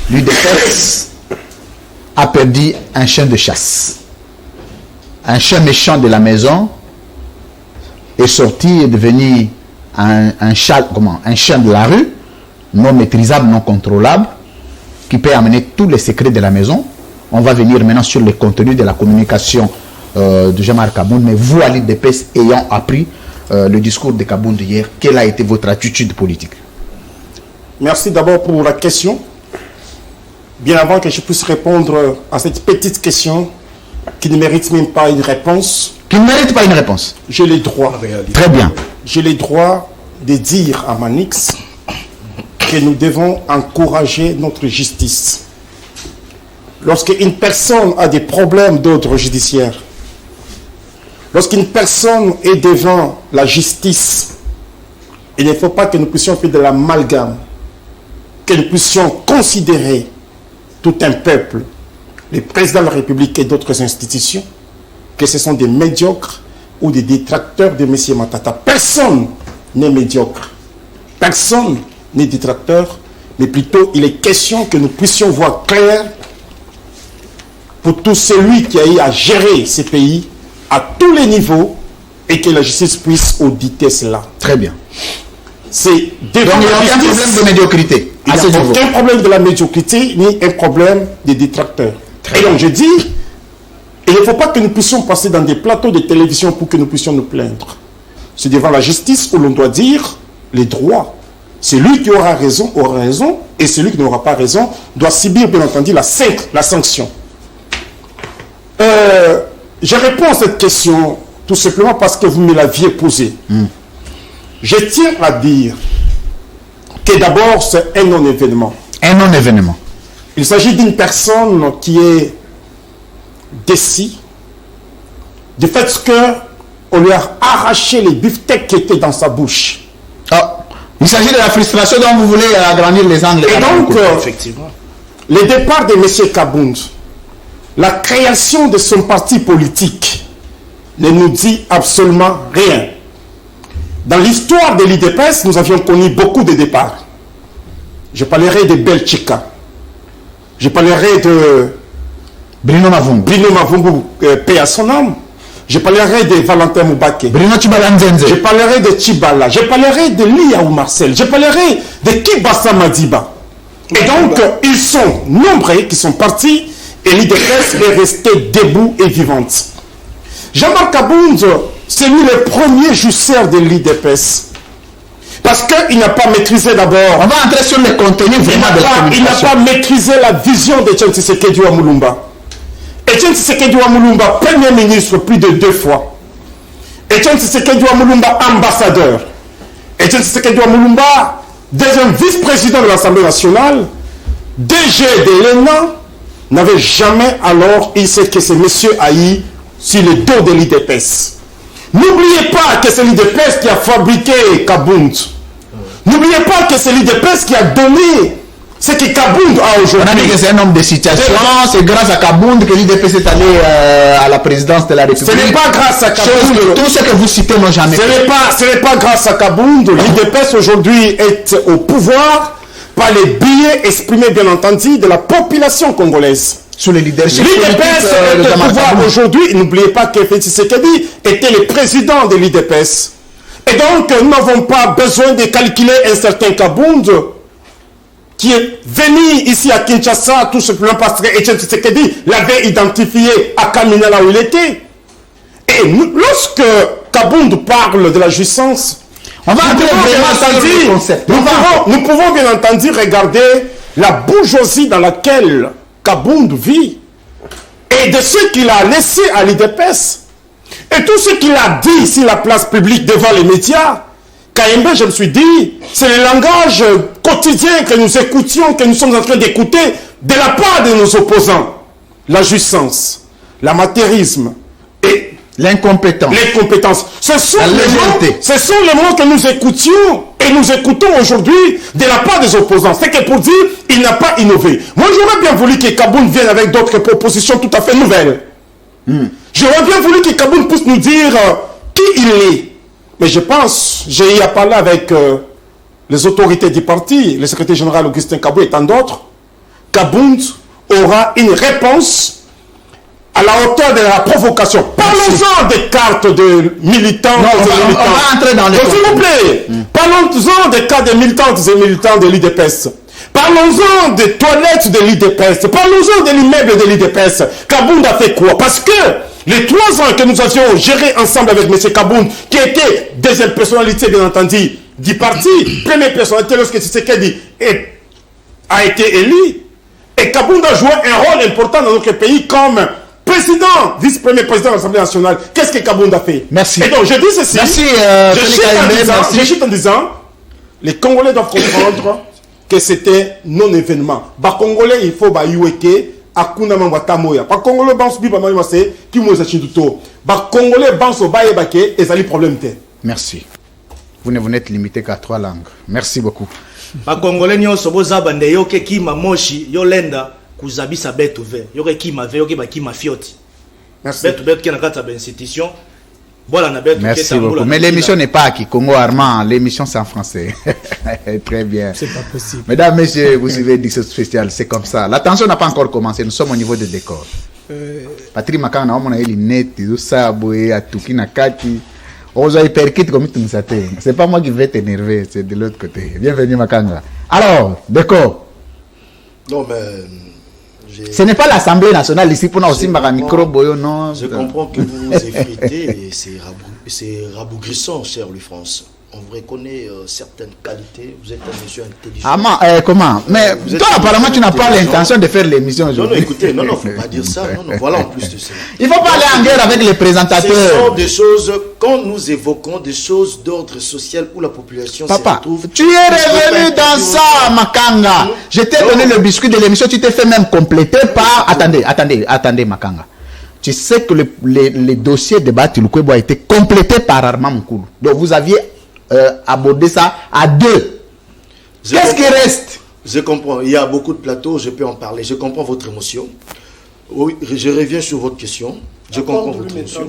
Speaker 1: L'UDPS a perdu un chien de chasse. Un chien méchant de la maison est sorti et devenu un chien de la rue, non maîtrisable, non contrôlable, qui peut amener tous les secrets de la maison. On va venir maintenant sur le contenu de la communication de Jean-Marc Kabound, mais vous, à l'UDPS, ayant appris le discours de Kabound hier, quelle a été votre attitude politique?
Speaker 7: Merci d'abord pour la question. Bien avant que je puisse répondre à cette petite question, qui ne mérite même pas une réponse.
Speaker 1: Qui ne mérite pas une réponse.
Speaker 7: J'ai le droit.
Speaker 1: Très bien.
Speaker 7: J'ai le droit de dire à Manix que nous devons encourager notre justice. Lorsqu'une personne a des problèmes d'ordre judiciaire, lorsqu'une personne est devant la justice, il ne faut pas que nous puissions faire de l'amalgame, que nous puissions considérer tout un peuple, le président de la République et d'autres institutions, que ce sont des médiocres ou des détracteurs de M. Matata. Personne n'est médiocre. Personne n'est détracteur, mais plutôt il est question que nous puissions voir clair pour tout celui qui a eu à gérer ces pays à tous les niveaux et que la justice puisse auditer cela.
Speaker 1: Très bien.
Speaker 7: C'est
Speaker 1: donc il n'y a aucun problème de médiocrité.
Speaker 7: Il n'y a aucun problème de la médiocrité ni un problème des détracteurs. Et donc je dis, il ne faut pas que nous puissions passer dans des plateaux de télévision pour que nous puissions nous plaindre. C'est devant la justice où l'on doit dire les droits. Celui qui aura raison, et celui qui n'aura pas raison doit subir bien entendu la sanction. Je réponds à cette question tout simplement parce que vous me l'aviez posée. Je tiens à dire que d'abord c'est un non-événement.
Speaker 1: Un non-événement.
Speaker 7: Il s'agit d'une personne qui est déçue du fait qu'on lui a arraché les beefsteaks qui étaient dans sa bouche.
Speaker 1: Il s'agit de la frustration dont vous voulez agrandir les angles.
Speaker 7: Et donc, effectivement, le départ de M. Kabound, la création de son parti politique ne nous dit absolument rien. Dans l'histoire de l'UDPS, nous avions connu beaucoup de départs. Je parlerai de Belchika. Je parlerai de
Speaker 1: Bruno Mavungu,
Speaker 7: paix à son âme. Je parlerai de Valentin Moubake.
Speaker 1: Je
Speaker 7: parlerai de Chibala. Je parlerai de Lia ou Marcel. Je parlerai de Kibasa Madiba. Et donc, ils sont nombreux qui sont partis et l'UDPS est restée debout et vivante. Jean-Marc Kabound, c'est lui le premier jouisseur de l'UDPS. Parce qu'il n'a pas maîtrisé d'abord.
Speaker 1: On va entrer sur le contenu vraiment de la
Speaker 7: Il n'a
Speaker 1: communication.
Speaker 7: pas maîtrisé la vision d'Etienne Tshisekedi wa Mulumba. Etienne Tshisekedi wa Mulumba, Premier ministre plus de 2 fois. Etienne Tshisekedi wa Mulumba, ambassadeur. Etienne Tshisekedi wa Mulumba, deuxième vice-président de l'Assemblée nationale, DG de l'ENA, n'avait jamais alors eu ce que ce monsieur a eu sur le dos de l'IDPS. N'oubliez pas que c'est l'IDPS qui a fabriqué Kabound. N'oubliez pas que c'est l'IDPS qui a donné ce que Kabound a
Speaker 1: On a dit
Speaker 7: aujourd'hui.
Speaker 1: que c'est un homme de situation, c'est grâce à Kabound que l'IDPS est allé à la présidence de la République.
Speaker 7: Ce n'est pas grâce à
Speaker 1: Chose que
Speaker 7: Kabound.
Speaker 1: tout ce que vous citez n'ont jamais
Speaker 7: Ce n'est pas grâce à Kabound. L'IDPS aujourd'hui est au pouvoir par les billets exprimés, bien entendu, de la population congolaise.
Speaker 1: Sous le leadership
Speaker 7: L'IDPS est
Speaker 1: de
Speaker 7: au
Speaker 1: Jean-Marc
Speaker 7: pouvoir
Speaker 1: Kabound.
Speaker 7: aujourd'hui. N'oubliez pas que Félix Tshisekedi était le président de l'IDPS. Et donc, nous n'avons pas besoin de calculer un certain Kabound qui est venu ici à Kinshasa tout simplement parce que Etienne Tshisekedi l'avait identifié à Kamina là où il était. Et lorsque Kabound parle de la jouissance,
Speaker 1: On va entrer vraiment sur le concept.
Speaker 7: nous pouvons bien entendu regarder la bourgeoisie dans laquelle Kabound vit et de ce qu'il a laissé à l'IDPS et tout ce qu'il a dit sur la place publique devant les médias. Kaembe, je me suis dit, c'est le langage quotidien que nous écoutions, que nous sommes en train d'écouter de la part de nos opposants. La jouissance, l'amateurisme et
Speaker 1: L'incompétent.
Speaker 7: les compétences. Ce sont
Speaker 1: La légèreté.
Speaker 7: les mots que nous écoutions et nous écoutons aujourd'hui de la part des opposants. C'est que pour dire, il n'a pas innové. Moi, j'aurais bien voulu que Kabound vienne avec d'autres propositions tout à fait nouvelles. J'aurais bien voulu que Kabound puisse nous dire qui il est. Mais je pense, j'ai eu à parler avec les autorités du parti, le secrétaire général Augustin Kabou et tant d'autres. Kabound aura une réponse à la hauteur de la provocation. Parlons-en des cartes de militants.
Speaker 1: Non, on va entrer dans les
Speaker 7: S'il vous plaît, parlons-en des cartes de militantes et militants de l'IDPS. Parlons-en des toilettes de l'IDPS. Parlons-en de l'immeuble de l'IDPS. Kabound a fait quoi? Parce que les 3 ans que nous avions géré ensemble avec M. Kabound, qui était deuxième personnalité, bien entendu, du parti, première personnalité lorsque Tshisekedi a été élu, et Kabound a joué un rôle important dans notre pays comme président, vice-premier président de l'Assemblée nationale. Qu'est-ce que Kabound a fait?
Speaker 1: Merci.
Speaker 7: Et donc je dis ceci.
Speaker 1: Merci,
Speaker 7: je chute en disant, les Congolais doivent comprendre que c'était non-événement. Bah Congolais, il faut bah yueke akuna mambata moya. Bah Congolais banso bi ba mayi mase ki mo za chinduto. Bah Congolais banso ba yebake ezali problème te.
Speaker 1: Merci. Vous n'êtes limité qu'à 3 langues. Merci beaucoup.
Speaker 4: Ba Congolais nyonso boza bande yoke ki mamoshi yolenda kuzabisa betu ve. Yoke ki ma ve yoke ba ki ma fioti.
Speaker 7: Merci.
Speaker 4: Betu ki na kata ba institution. Voilà na betu
Speaker 1: Merci beaucoup. Mais l'émission n'est pas à Kikongo Armand, l'émission c'est en français. Très bien.
Speaker 5: C'est pas possible.
Speaker 1: Mesdames, messieurs, vous suivez Dixon Spécial, c'est comme ça. La tension n'a pas encore commencé, nous sommes au niveau des décors. Patrick Makanga, on a eu les nets, tout ça, boé, à Tuki Nakati. On a hyperkit comme tout ça. C'est pas moi qui vais t'énerver, c'est de l'autre côté. Bienvenue Makanga. Alors, décor.
Speaker 2: Non, mais
Speaker 1: Ce n'est pas l'Assemblée nationale ici pour nous aussi, micro boyo, non.
Speaker 2: je comprends que vous vous effritez et c'est rabougrissant, cher Louis France. On reconnaît certaines qualités. Vous êtes un monsieur intelligent.
Speaker 1: Ah, comment? Mais
Speaker 2: Vous êtes
Speaker 1: toi, apparemment, tu n'as pas
Speaker 2: intelligent.
Speaker 1: l'intention de faire l'émission
Speaker 2: Non,
Speaker 1: aujourd'hui.
Speaker 2: non, écoutez, non, faut pas dire ça. Non, voilà en plus de ça.
Speaker 1: Il ne faut pas aller en guerre avec les
Speaker 2: Ce
Speaker 1: présentateurs.
Speaker 2: sont des choses, quand nous évoquons des choses d'ordre social où la population se
Speaker 1: Papa,
Speaker 2: retrouve.
Speaker 1: tu es revenu dans ça, Makanga. Je t'ai donné le biscuit de l'émission, tu t'es fait même compléter par... Attendez, Makanga. Tu sais que les dossiers de Batiloukwebo a été complété par Armand Moukoulou. Donc vous aviez abordé ça à 2. Qu'est-ce qui reste?
Speaker 2: Je comprends. Il y a beaucoup de plateaux, je peux en parler. Je comprends votre émotion. Oui, je reviens sur votre question. Je comprends votre émotion.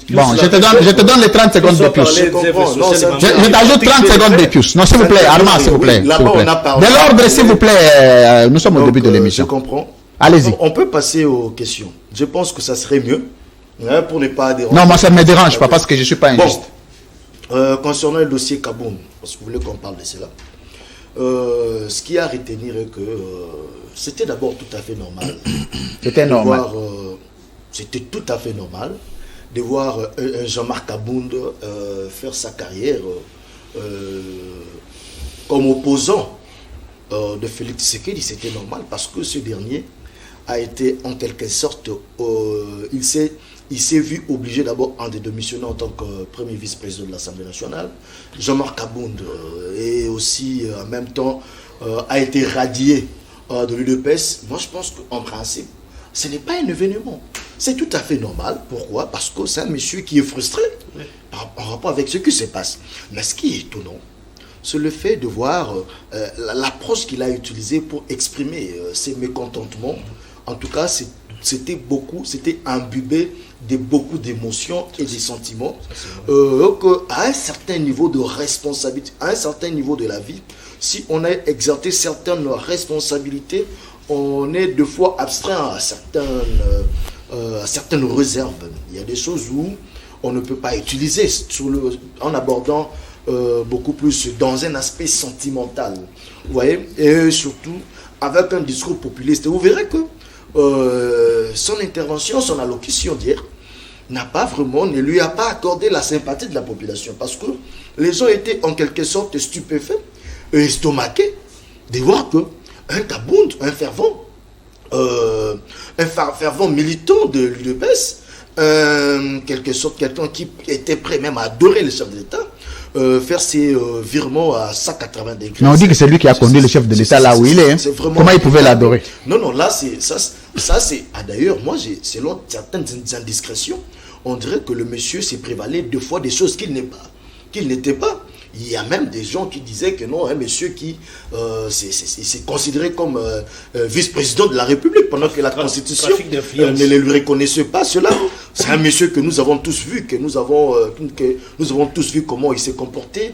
Speaker 1: Bon, je te donne les 30 secondes de plus.
Speaker 2: Je comprends. Non, ça-
Speaker 1: Je t'ajoute 30 secondes de plus. Non, s'il vous plaît, Armand, s'il vous plaît.
Speaker 2: Là-bas,
Speaker 1: s'il vous plaît.
Speaker 2: on a parlé.
Speaker 1: De l'ordre, s'il vous plaît. Nous sommes au
Speaker 2: Donc,
Speaker 1: début de
Speaker 2: Je
Speaker 1: l'émission.
Speaker 2: comprends.
Speaker 1: Allez-y.
Speaker 2: On peut passer aux questions. Je pense que ça serait mieux hein, pour ne pas déranger.
Speaker 1: Non, moi, ça ne me dérange pas parce que je ne suis pas injuste.
Speaker 2: Bon, concernant le dossier Kabound, parce que vous voulez qu'on parle de cela, ce qui a à retenir est que c'était d'abord tout à fait normal.
Speaker 1: C'était
Speaker 2: de
Speaker 1: normal.
Speaker 2: voir, c'était tout à fait normal de voir un Jean-Marc Kabound faire sa carrière comme opposant de Félix Tshisekedi, c'était normal parce que ce dernier a été en quelque sorte, il s'est vu obligé d'abord de démissionner en tant que premier vice-président de l'Assemblée nationale. Jean-Marc Abound et aussi en même temps a été radié de l'UDPS. Moi je pense qu'en principe, ce n'est pas un événement. C'est tout à fait normal. Pourquoi? Parce que c'est un monsieur qui est frustré en rapport avec ce qui se passe. Mais ce qui est étonnant, c'est le fait de voir l'approche qu'il a utilisée pour exprimer ses mécontentements. En tout cas, c'était imbibé de beaucoup d'émotions et des sentiments. À un certain niveau de responsabilité, à un certain niveau de la vie, si on a exercé certaines responsabilités, on est deux fois abstrait à certaines réserves. Il y a des choses où on ne peut pas utiliser en abordant beaucoup plus dans un aspect sentimental. Vous voyez? Et surtout avec un discours populiste. Vous verrez que son intervention, son allocution d'hier, ne lui a pas accordé la sympathie de la population. Parce que les gens étaient en quelque sorte stupéfaits et estomaqués de voir que un Kabound, un fervent militant de l'UDPS, quelque sorte quelqu'un qui était prêt même à adorer le chef de l'État, faire ses virements à 180 degrés.
Speaker 1: Mais on dit que c'est lui qui a conduit le chef de l'État là où il est. Comment il pouvait l'adorer?
Speaker 2: Non, là, c'est d'ailleurs, moi, selon certaines indiscrétions, on dirait que le monsieur s'est prévalé deux fois des choses qu'il n'était pas. Il y a même des gens qui disaient que non, un monsieur qui s'est considéré comme vice-président de la République pendant que la Constitution ne lui reconnaissait pas cela. C'est un monsieur que nous avons tous vu, que nous avons tous vu comment il s'est comporté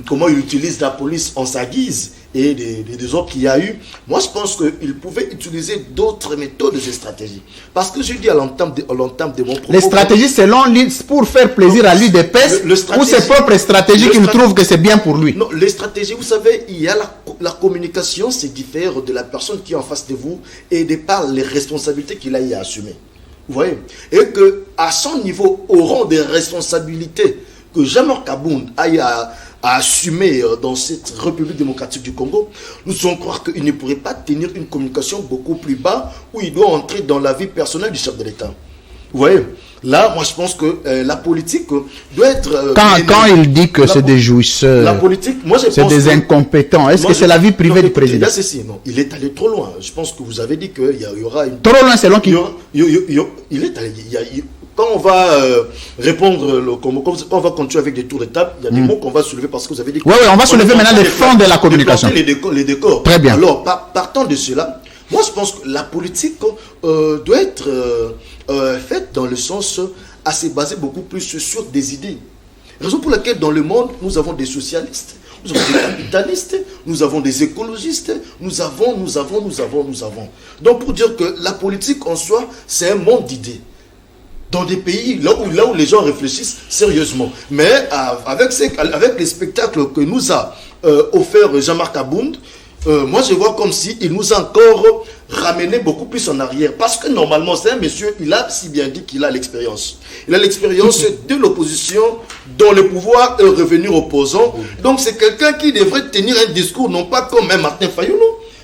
Speaker 2: comment il utilise la police en sa guise et des autres qu'il y a eu. Moi, je pense qu'il pouvait utiliser d'autres méthodes et stratégies. Parce que je dis à l'entame de mon propos...
Speaker 1: Les stratégies, selon lui, pour faire plaisir à l'UDPS ou ses propres stratégies qu'il trouve que c'est bien pour lui?
Speaker 2: Non, les stratégies, vous savez, il y a la communication, c'est différent de la personne qui est en face de vous et de par les responsabilités qu'il a eu à assumer. Vous voyez? Et qu'à son niveau, au rang des responsabilités que Jean-Marc Abound aille à assumer dans cette République démocratique du Congo, nous sommes croire qu'il ne pourrait pas tenir une communication beaucoup plus bas où il doit entrer dans la vie personnelle du chef de l'État. Vous voyez? Là, moi je pense que la politique doit être...
Speaker 1: Quand il dit que c'est des jouisseurs,
Speaker 2: la politique, moi je
Speaker 1: c'est
Speaker 2: pense
Speaker 1: des incompétents, est-ce que c'est la vie privée du président?
Speaker 2: Non, il est allé trop loin. Je pense que vous avez dit qu'il y aura une...
Speaker 1: Trop loin selon qui?
Speaker 2: Il est allé... Quand on va répondre, quand on va continuer avec des tours de table, il y a des mots qu'on va soulever parce que vous avez dit...
Speaker 1: Oui, on va soulever maintenant les fonds de la communication.
Speaker 2: Les décors.
Speaker 1: Très bien.
Speaker 2: Alors, partant de cela, moi je pense que la politique doit être faite dans le sens à se baser beaucoup plus sur des idées. Raison pour laquelle dans le monde, nous avons des socialistes, nous avons des capitalistes, nous avons des écologistes, nous avons. Donc pour dire que la politique en soi, c'est un monde d'idées. Dans des pays là où les gens réfléchissent sérieusement. Mais avec les spectacles que nous a offert Jean-Marc Abound, moi je vois comme si il nous a encore ramené beaucoup plus en arrière. Parce que normalement, c'est un monsieur, il a si bien dit qu'il a l'expérience. Il a l'expérience de l'opposition dont le pouvoir est revenu opposant. Donc c'est quelqu'un qui devrait tenir un discours, non pas comme un Martin Fayulu,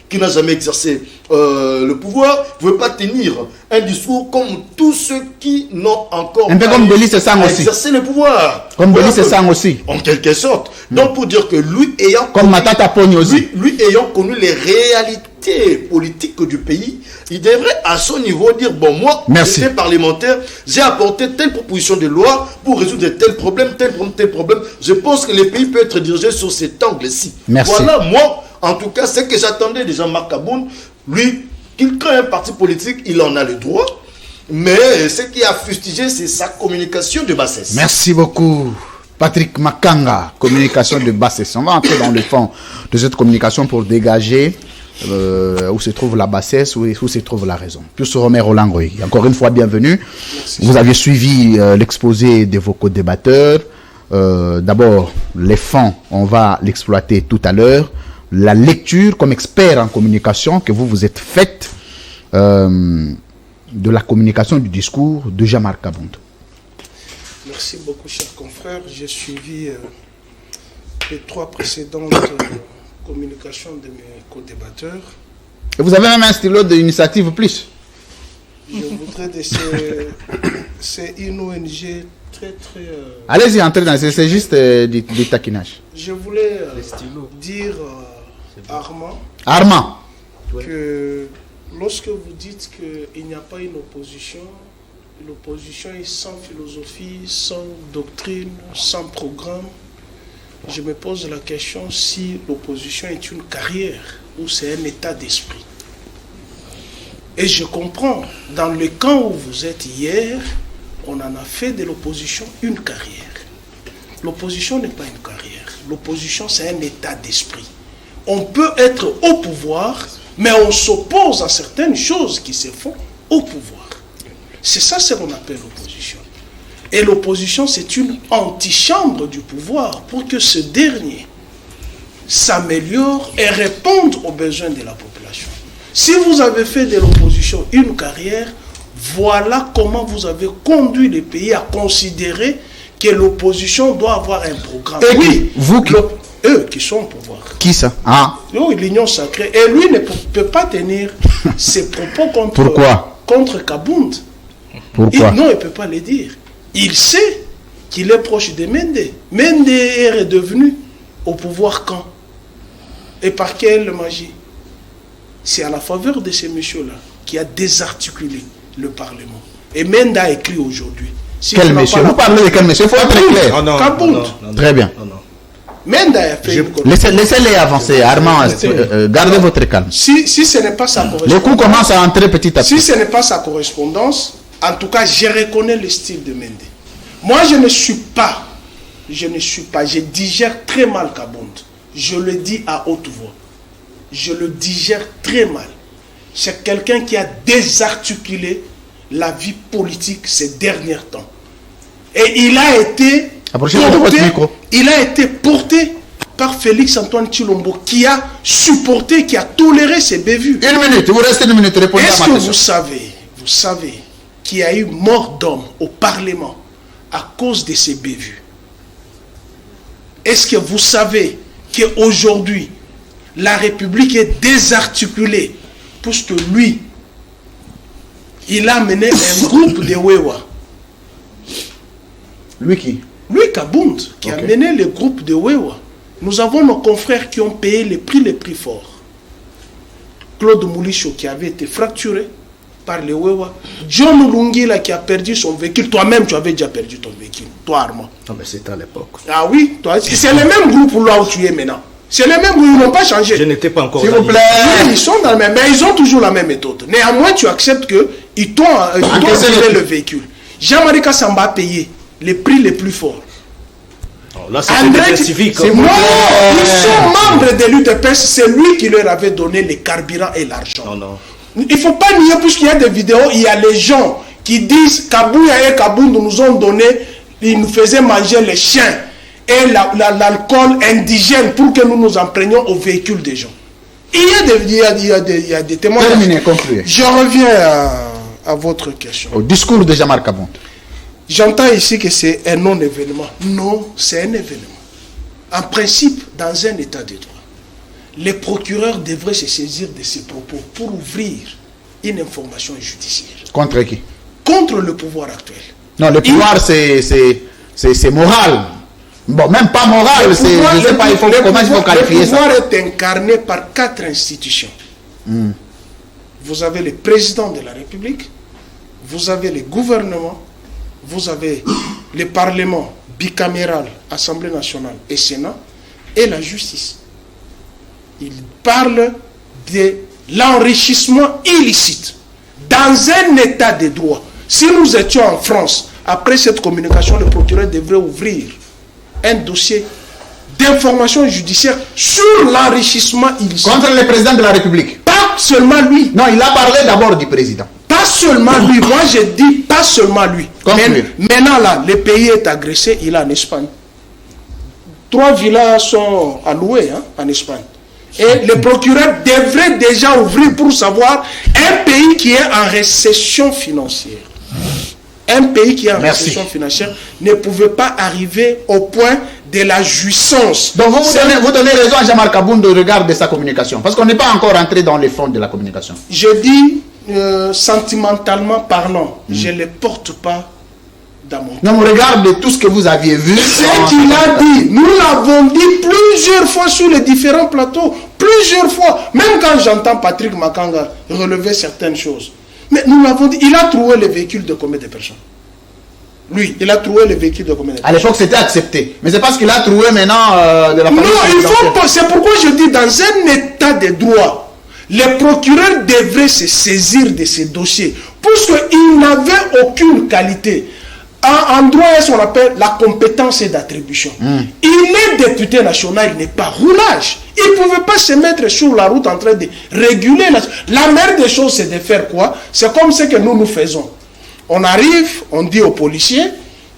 Speaker 2: qui n'a jamais exercé le pouvoir, ne veut pas tenir un discours comme tous ceux qui n'ont encore
Speaker 1: un peu comme Delis Sassang aussi.
Speaker 2: Exercé le pouvoir.
Speaker 1: Comme Delis Sassang aussi.
Speaker 2: En quelque sorte. Donc pour dire que lui ayant
Speaker 1: comme Matata Pogno aussi.
Speaker 2: Lui ayant connu les réalités politiques du pays, il devrait à son niveau dire bon, moi, j'étais parlementaire, j'ai apporté telle proposition de loi pour résoudre tel problème. Je pense que le pays peut être dirigé sur cet angle-ci. Voilà, moi, en tout cas, ce que j'attendais de Jean-Marc Abound, lui, qu'il crée un parti politique, il en a le droit. Mais ce qui a fustigé, c'est sa communication de bassesse.
Speaker 1: Merci beaucoup. Patrick Makanga, communication de bassesse. On va entrer dans le fond de cette communication pour dégager où se trouve la bassesse, où se trouve la raison. Puis sur Romain Roland Goy. Encore une fois, bienvenue. Merci. Vous aviez suivi l'exposé de vos co-débatteurs. D'abord, les fonds, on va l'exploiter tout à l'heure. La lecture comme expert en communication que vous êtes faite de la communication du discours de Jean-Marc Abound.
Speaker 3: Merci beaucoup, chers confrères. J'ai suivi les 3 précédentes communications de mes co-débatteurs.
Speaker 1: Et vous avez même un stylo de Initiative Plus.
Speaker 3: Je voudrais c'est une ONG très très...
Speaker 1: Allez-y, entrez dans c'est juste du taquinage.
Speaker 3: Je voulais dire
Speaker 1: Armand,
Speaker 3: que lorsque vous dites qu'il n'y a pas une opposition, l'opposition est sans philosophie, sans doctrine, sans programme, je me pose la question si l'opposition est une carrière ou c'est un état d'esprit. Et je comprends, dans le camp où vous êtes hier, on en a fait de l'opposition une carrière. L'opposition n'est pas une carrière. L'opposition, c'est un état d'esprit. On peut être au pouvoir, mais on s'oppose à certaines choses qui se font au pouvoir. C'est ça ce qu'on appelle l'opposition. Et l'opposition, c'est une antichambre du pouvoir pour que ce dernier s'améliore et réponde aux besoins de la population. Si vous avez fait de l'opposition une carrière, voilà comment vous avez conduit le pays à considérer que l'opposition doit avoir un programme.
Speaker 1: Et oui, vous qui...
Speaker 3: Eux qui sont au pouvoir.
Speaker 1: Qui ça?
Speaker 3: L'Union sacrée. Et lui ne peut pas tenir ses propos contre Kabound.
Speaker 1: Pourquoi?
Speaker 3: Non, il ne peut pas le dire. Il sait qu'il est proche de Mende. Mende est redevenu au pouvoir quand? Et par quelle magie? C'est à la faveur de ces messieurs-là qui a désarticulé le Parlement. Et Mende a écrit aujourd'hui.
Speaker 1: Quel monsieur? Vous parlez de quel monsieur? Il faut être clair.
Speaker 3: Kabound.
Speaker 1: Très bien.
Speaker 3: Mende a fait
Speaker 1: Laissez-les avancer. Armand, gardez votre calme.
Speaker 3: Si ce n'est pas sa correspondance...
Speaker 1: Le coup commence à entrer petit à petit.
Speaker 3: Si ce n'est pas sa correspondance, en tout cas, je reconnais le style de Mende. Moi, je digère très mal Kabound. Je le dis à haute voix. Je le digère très mal. C'est quelqu'un qui a désarticulé la vie politique ces derniers temps. Et il a été porté par Félix Antoine Tshilombo qui a supporté, qui a toléré ces bévues.
Speaker 1: Une minute, vous restez une minute, répondez à ma question.
Speaker 3: Est-ce que vous savez qu'il y a eu mort d'homme au Parlement à cause de ces bévues? Est-ce que vous savez qu'aujourd'hui, la République est désarticulée puisque lui, il a mené un groupe de Wewa.
Speaker 1: Lui qui?
Speaker 3: Lui, Kabound, qui a mené le groupe de Wewa. Nous avons nos confrères qui ont payé les prix forts. Claude Moulicho qui avait été fracturé par les Wewa. John Lungila qui a perdu son véhicule. Toi-même, tu avais déjà perdu ton véhicule. Toi, Armand.
Speaker 4: Non, mais c'était à l'époque.
Speaker 3: Ah oui, c'est le même groupe là où tu es maintenant. C'est les mêmes groupes, ils n'ont pas changé.
Speaker 4: Je n'étais pas encore.
Speaker 3: S'il vous plaît. Oui, ils sont dans la même, mais ils ont toujours la même méthode. Néanmoins, tu acceptes qu'ils t'ont volé le véhicule. Jean-Marie Kassamba a payé les prix les plus forts.
Speaker 4: Oh, là, c'est civique.
Speaker 3: Non, ils sont membres de l'UDPS, c'est lui qui leur avait donné les carburants et l'argent.
Speaker 4: Non.
Speaker 3: Il ne faut pas nier, puisqu'il y a des vidéos, il y a les gens qui disent Kabouya et Kabound nous ont donné, ils nous faisaient manger les chiens et l'alcool indigène pour que nous nous en prenions au véhicule des gens. Il y a des témoignages.
Speaker 1: Terminé, concluez.
Speaker 3: Je reviens à votre question.
Speaker 1: Au discours de Jean-Marc Kabound.
Speaker 3: J'entends ici que c'est un non-événement. Non, c'est un événement. En principe, dans un état de droit, les procureurs devraient se saisir de ces propos pour ouvrir une information judiciaire.
Speaker 1: Contre qui?
Speaker 3: Contre le pouvoir actuel.
Speaker 1: Non, le pouvoir, c'est moral. Bon, même pas moral, je ne sais pas comment il faut qualifier ça.
Speaker 3: Le pouvoir est incarné par 4 institutions. Vous avez le président de la République, vous avez le gouvernement, vous avez le Parlement bicaméral, Assemblée nationale et Sénat, et la justice. Il parle de l'enrichissement illicite dans un état de droit. Si nous étions en France, après cette communication, le procureur devrait ouvrir un dossier d'information judiciaire sur l'enrichissement illicite.
Speaker 1: Contre le président de la République.
Speaker 3: Pas seulement lui.
Speaker 1: Non, il a parlé d'abord du président.
Speaker 3: Pas seulement lui. Moi, je dis pas seulement lui. Maintenant, là, le pays est agressé, il est en Espagne. 3 villas sont allouées en Espagne. Et le procureur devrait déjà ouvrir pour savoir un pays qui est en récession financière. un pays qui est en récession financière ne pouvait pas arriver au point de la jouissance.
Speaker 1: Donc vous donnez raison à Jean-Marc Aboun de regarder sa communication, parce qu'on n'est pas encore entré dans les fonds de la communication.
Speaker 3: Je dis, sentimentalement parlant, je ne les porte pas dans mon
Speaker 1: Non, regarde tout ce que vous aviez vu.
Speaker 3: Ce qu'il a dit, nous l'avons dit plusieurs fois sur les différents plateaux, plusieurs fois, même quand j'entends Patrick Makanga relever certaines choses. Mais nous l'avons dit, il a trouvé les véhicules de combien de personnes? Lui, il a trouvé les véhicules de combien de personnes?
Speaker 1: À l'époque, c'était accepté. Mais c'est parce qu'il a trouvé maintenant de la
Speaker 3: Non, il faut pas. C'est pourquoi je dis, dans un état de droit, les procureurs devraient se saisir de ces dossiers, puisqu'ils n'avaient aucune qualité. En droit, ce qu'on appelle la compétence d'attribution. Il est député national, il n'est pas roulage. Il ne pouvait pas se mettre sur la route en train de réguler. La meilleure des choses, c'est de faire quoi? C'est comme ce que nous faisons. On arrive, on dit aux policiers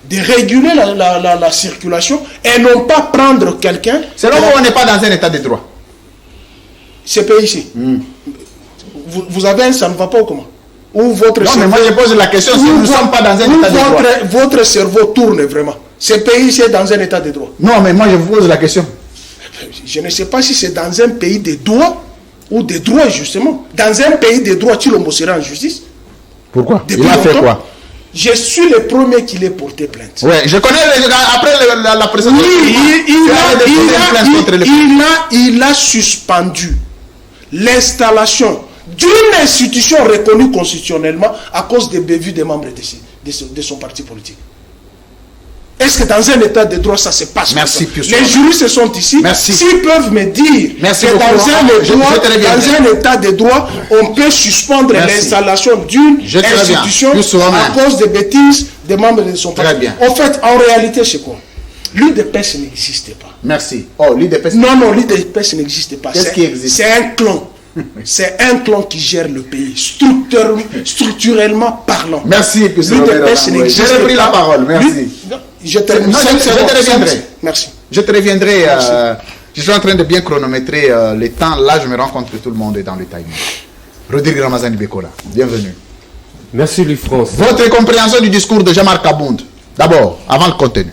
Speaker 3: de réguler la circulation et non pas prendre quelqu'un.
Speaker 1: C'est là où on n'est pas dans un état de droit.
Speaker 3: Ce pays-ci. Vous avez un, ça ne va pas ou comment? Ou votre
Speaker 1: non,
Speaker 3: cerveau,
Speaker 1: mais moi je pose la question si nous ne sommes pas dans un état de droit.
Speaker 3: Votre cerveau tourne vraiment. Ce pays-ci est dans un état de droit.
Speaker 1: Non, mais moi je vous pose la question.
Speaker 3: Je ne sais pas si c'est dans un pays de droit ou de droit, justement. Dans un pays de droit, tu le seras en justice.
Speaker 1: Pourquoi?
Speaker 3: Depuis
Speaker 1: il a fait
Speaker 3: longtemps,
Speaker 1: quoi?
Speaker 3: Je suis le premier qui l'ait porté plainte.
Speaker 1: Ouais, je connais après la présentation.
Speaker 3: Il a suspendu l'installation d'une institution reconnue constitutionnellement à cause des bévues des membres de son parti politique. Est-ce que dans un état de droit ça se passe?
Speaker 1: Merci,
Speaker 3: comme ça? Les juristes sont ici. S'ils peuvent me dire que dans un état de droit, on peut suspendre l'installation d'une institution à cause des bêtises des membres de son parti. En fait, en réalité, c'est quoi? L'UDPS n'existe pas.
Speaker 1: Merci. Oh, l'UDPS.
Speaker 3: Non, l'UDPS n'existe pas.
Speaker 1: Qu'est-ce qui existe?
Speaker 3: C'est un clan. C'est un clan qui gère le pays, structurellement parlant.
Speaker 1: Merci,
Speaker 3: l'UDPS n'existe pas.
Speaker 1: J'ai repris la parole, merci.
Speaker 3: Je te
Speaker 1: reviendrai.
Speaker 3: Merci.
Speaker 1: Je te reviendrai. Je suis en train de bien chronométrer les temps. Là, je me rends compte que tout le monde est dans le timing. Rodrigue Ramazani Bekola, bienvenue.
Speaker 6: Merci, Louis France.
Speaker 1: Votre compréhension du discours de Jean-Marc Aboun, d'abord, avant le contenu.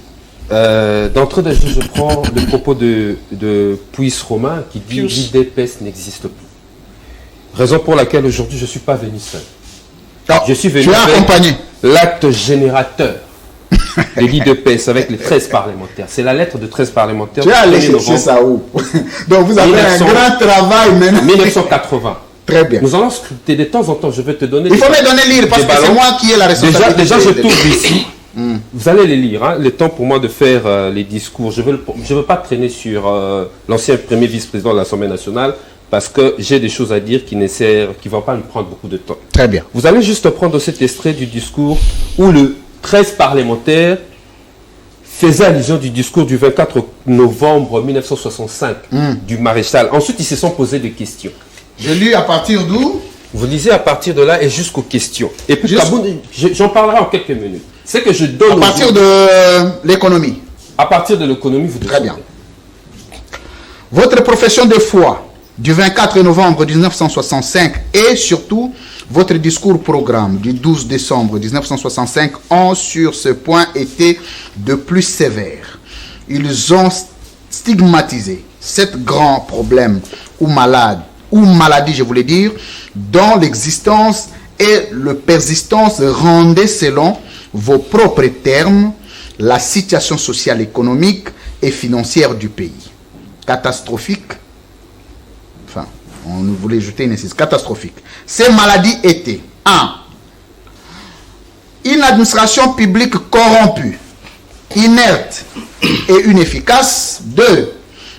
Speaker 6: D'entrée de jeu, je prends le propos de Puis Romain qui dit l'UDPS n'existe plus. Raison pour laquelle aujourd'hui je ne suis pas venu seul. Je suis venu avec l'acte générateur de l'UDPS avec les 13 parlementaires. C'est la lettre de 13 parlementaires.
Speaker 1: Tu es allé chercher ça où? Donc vous avez un grand travail maintenant.
Speaker 6: 1980.
Speaker 1: Très bien.
Speaker 6: Nous allons scruter de temps en temps. Je vais te donner.
Speaker 1: Il faut me donner lire parce que c'est moi qui ai la responsabilité.
Speaker 6: Déjà je trouve ici. Vous allez les lire, hein, le temps pour moi de faire les discours. Je veux pas traîner sur l'ancien premier vice-président de l'Assemblée nationale parce que j'ai des choses à dire qui ne vont pas lui prendre beaucoup de temps.
Speaker 1: Très bien.
Speaker 6: Vous allez juste prendre cet extrait du discours où le 13 parlementaires faisait allusion du discours du 24 novembre 1965 du maréchal. Ensuite, ils se sont posés des questions.
Speaker 1: Je lis à partir d'où?
Speaker 6: Vous lisez à partir de là et jusqu'aux questions. Et puis, j'en parlerai en quelques minutes. C'est que je donne...
Speaker 1: À partir de l'économie.
Speaker 6: À partir de l'économie, vous devez...
Speaker 1: Très bien. Votre profession de foi du 24 novembre 1965 et surtout votre discours programme du 12 décembre 1965 ont sur ce point été de plus sévères. Ils ont stigmatisé cet grand problème ou maladie, je voulais dire, dont l'existence et la persistance rendaient selon vos propres termes la situation sociale, économique et financière du pays. Catastrophique. Enfin, on voulait jeter une insiste. Catastrophique. Ces maladies étaient 1. Une administration publique corrompue, inerte et inefficace. 2.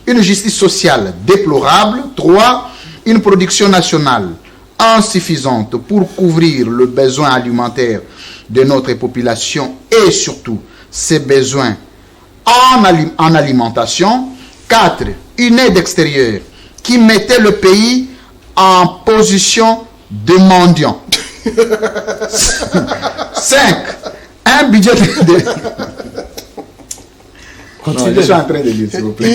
Speaker 1: Une justice sociale déplorable. 3. Une production nationale insuffisante pour couvrir le besoin alimentaire de notre population et surtout ses besoins en alimentation. 4. Une aide extérieure qui mettait le pays en position de mendiant. 5. Un budget de...
Speaker 6: Continuez.
Speaker 1: Je suis en train de lire, s'il vous plaît.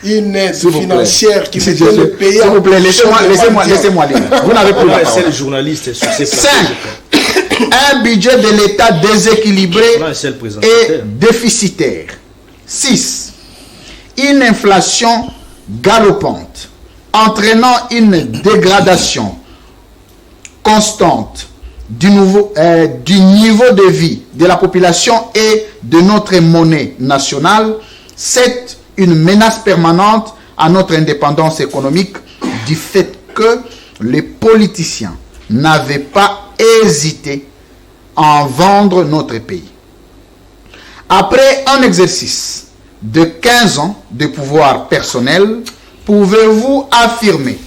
Speaker 3: Une aide financière qui mettait le pays
Speaker 1: en... S'il vous plaît, laissez-moi lire. Vous n'avez plus la parole.
Speaker 4: C'est le journaliste sur ces
Speaker 1: 5. Un budget de l'État déséquilibré
Speaker 4: Non, c'est le président.
Speaker 1: et déficitaire. 6. Une inflation galopante, entraînant une dégradation constante du niveau de vie de la population et de notre monnaie nationale. 7. Une menace permanente à notre indépendance économique du fait que les politiciens n'avaient pas hésité à en vendre notre pays. Après un exercice de 15 ans de pouvoir personnel, pouvez-vous affirmer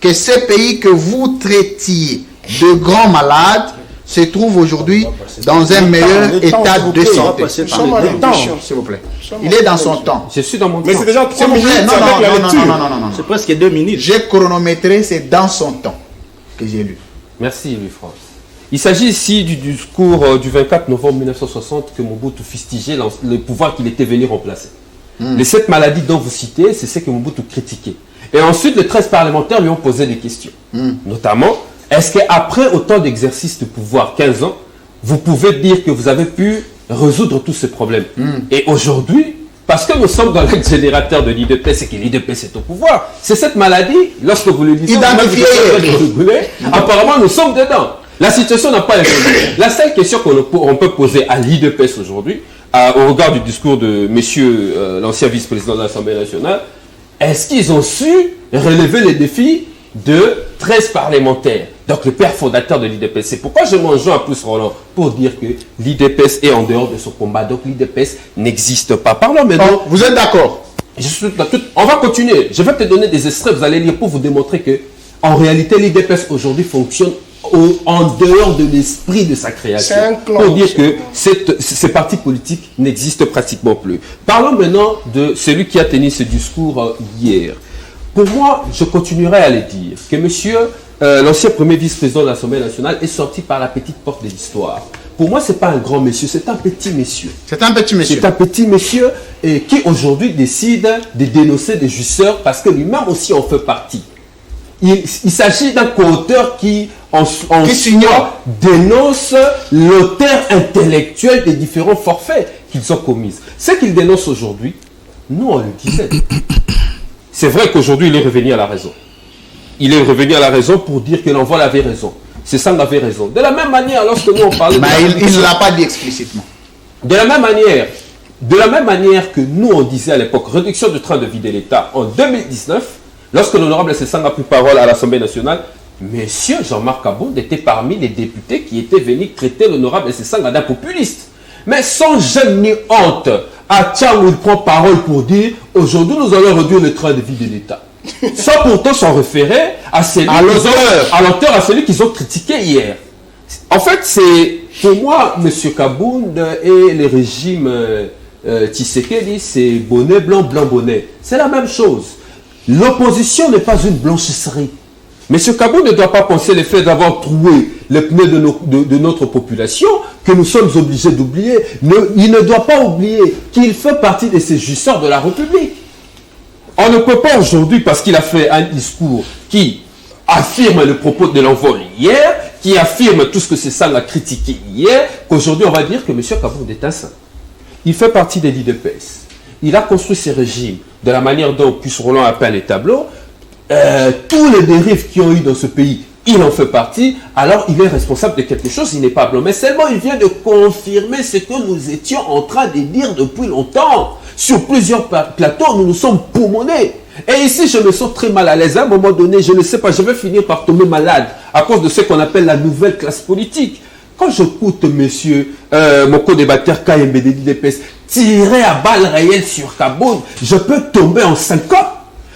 Speaker 1: que ces pays que vous traitiez de grands malades se trouvent aujourd'hui dans un meilleur état de santé?
Speaker 7: Nous sommes à l'émission.
Speaker 1: S'il vous plaît. Il est dans son temps.
Speaker 6: Je suis dans mon
Speaker 7: Mais
Speaker 6: temps.
Speaker 7: c'est déjà 3 minutes
Speaker 1: Non,
Speaker 7: avec la
Speaker 1: non,
Speaker 7: lecture.
Speaker 1: non.
Speaker 4: C'est presque 2 minutes.
Speaker 1: J'ai chronométré, c'est dans son temps que j'ai lu.
Speaker 6: Merci Louis-France. Il s'agit ici du discours du 24 novembre 1960 que Mobutu fustigeait le pouvoir qu'il était venu remplacer. Les 7 maladies dont vous citez, c'est ce que Mobutu critiquait. Et ensuite, les 13 parlementaires lui ont posé des questions. Notamment, est-ce qu'après autant d'exercices de pouvoir, 15 ans, vous pouvez dire que vous avez pu résoudre tous ces problèmes? Et aujourd'hui, parce que nous sommes dans l'acte générateur de l'IDPS et que l'IDPS est au pouvoir, c'est cette maladie, lorsque vous le lisez, apparemment nous sommes dedans. La situation n'a pas évolué. La seule question qu'on peut poser à l'IDPS aujourd'hui, au regard du discours de monsieur l'ancien vice-président de l'Assemblée nationale, est-ce qu'ils ont su relever les défis de 13 parlementaires, donc le père fondateur de l'IDPS? C'est pourquoi je m'en joins à plus Roland, pour dire que l'IDPS est en dehors de ce combat, donc l'IDPS n'existe pas. Parlons maintenant.
Speaker 1: Vous êtes d'accord?
Speaker 6: On va continuer. Je vais te donner des extraits, vous allez lire pour vous démontrer que, en réalité, l'IDPS aujourd'hui fonctionne en dehors de l'esprit de sa création.
Speaker 7: C'est un clan.
Speaker 6: Pour dire que ces partis politiques n'existent pratiquement plus. Parlons maintenant de celui qui a tenu ce discours hier. Pour moi, je continuerai à le dire, que monsieur, l'ancien premier vice-président de l'Assemblée nationale, est sorti par la petite porte de l'histoire. Pour moi, ce n'est pas un grand monsieur, c'est un petit monsieur.
Speaker 1: C'est un petit monsieur.
Speaker 6: C'est un petit monsieur qui aujourd'hui décide de dénoncer des jouisseurs parce que lui-même aussi en fait partie. Il s'agit d'un co-auteur qui dénonce l'auteur intellectuel des différents forfaits qu'ils ont commis. Ce qu'il dénonce aujourd'hui, nous on le disait. C'est vrai qu'aujourd'hui il est revenu à la raison. Il est revenu à la raison pour dire que l'envol avait raison. C'est ça, on avait raison. De la même manière, lorsque nous on parlait...
Speaker 1: Mais il ne l'a pas dit explicitement.
Speaker 6: De la même manière que nous on disait à l'époque, réduction du train de vie de l'État en 2019, lorsque l'honorable Sessang a pris parole à l'Assemblée nationale, monsieur Jean-Marc Aboud était parmi les députés qui étaient venus traiter l'honorable Sessang d'un populiste. Mais sans gêne ni honte, à Tchang où il prend parole pour dire aujourd'hui nous allons réduire le train de vie de l'État. Sans pourtant s'en référer à l'auteur, à celui qu'ils ont critiqué hier. En fait, c'est pour moi, M. Kabound et le régime Tshisekedi, c'est bonnet blanc, blanc bonnet. C'est la même chose. L'opposition n'est pas une blanchisserie. M. Kabound ne doit pas penser le fait d'avoir troué les pneus de notre population que nous sommes obligés d'oublier. Il ne doit pas oublier qu'il fait partie de ces jouisseurs de la République. On ne peut pas aujourd'hui, parce qu'il a fait un discours qui affirme le propos de l'envol hier, qui affirme tout ce que Sessang a critiqué hier, qu'aujourd'hui on va dire que M. Kabound est un saint. Il fait partie de l'IDPS. Il a construit ses régimes de la manière dont Puce Roland appelle les tableaux. Tous les dérives qui ont eu dans ce pays, il en fait partie. Alors il est responsable de quelque chose, il n'est pas blanc. Mais seulement il vient de confirmer ce que nous étions en train de dire depuis longtemps. Sur plusieurs plateaux, nous nous sommes poumonnés. Et ici, je me sens très mal à l'aise. À un moment donné, je ne sais pas, je vais finir par tomber malade à cause de ce qu'on appelle la nouvelle classe politique. Quand j'écoute monsieur, mon co-débatteur KMB de l'IDPS tirer à balles réelles sur Kabound, je peux tomber en syncope.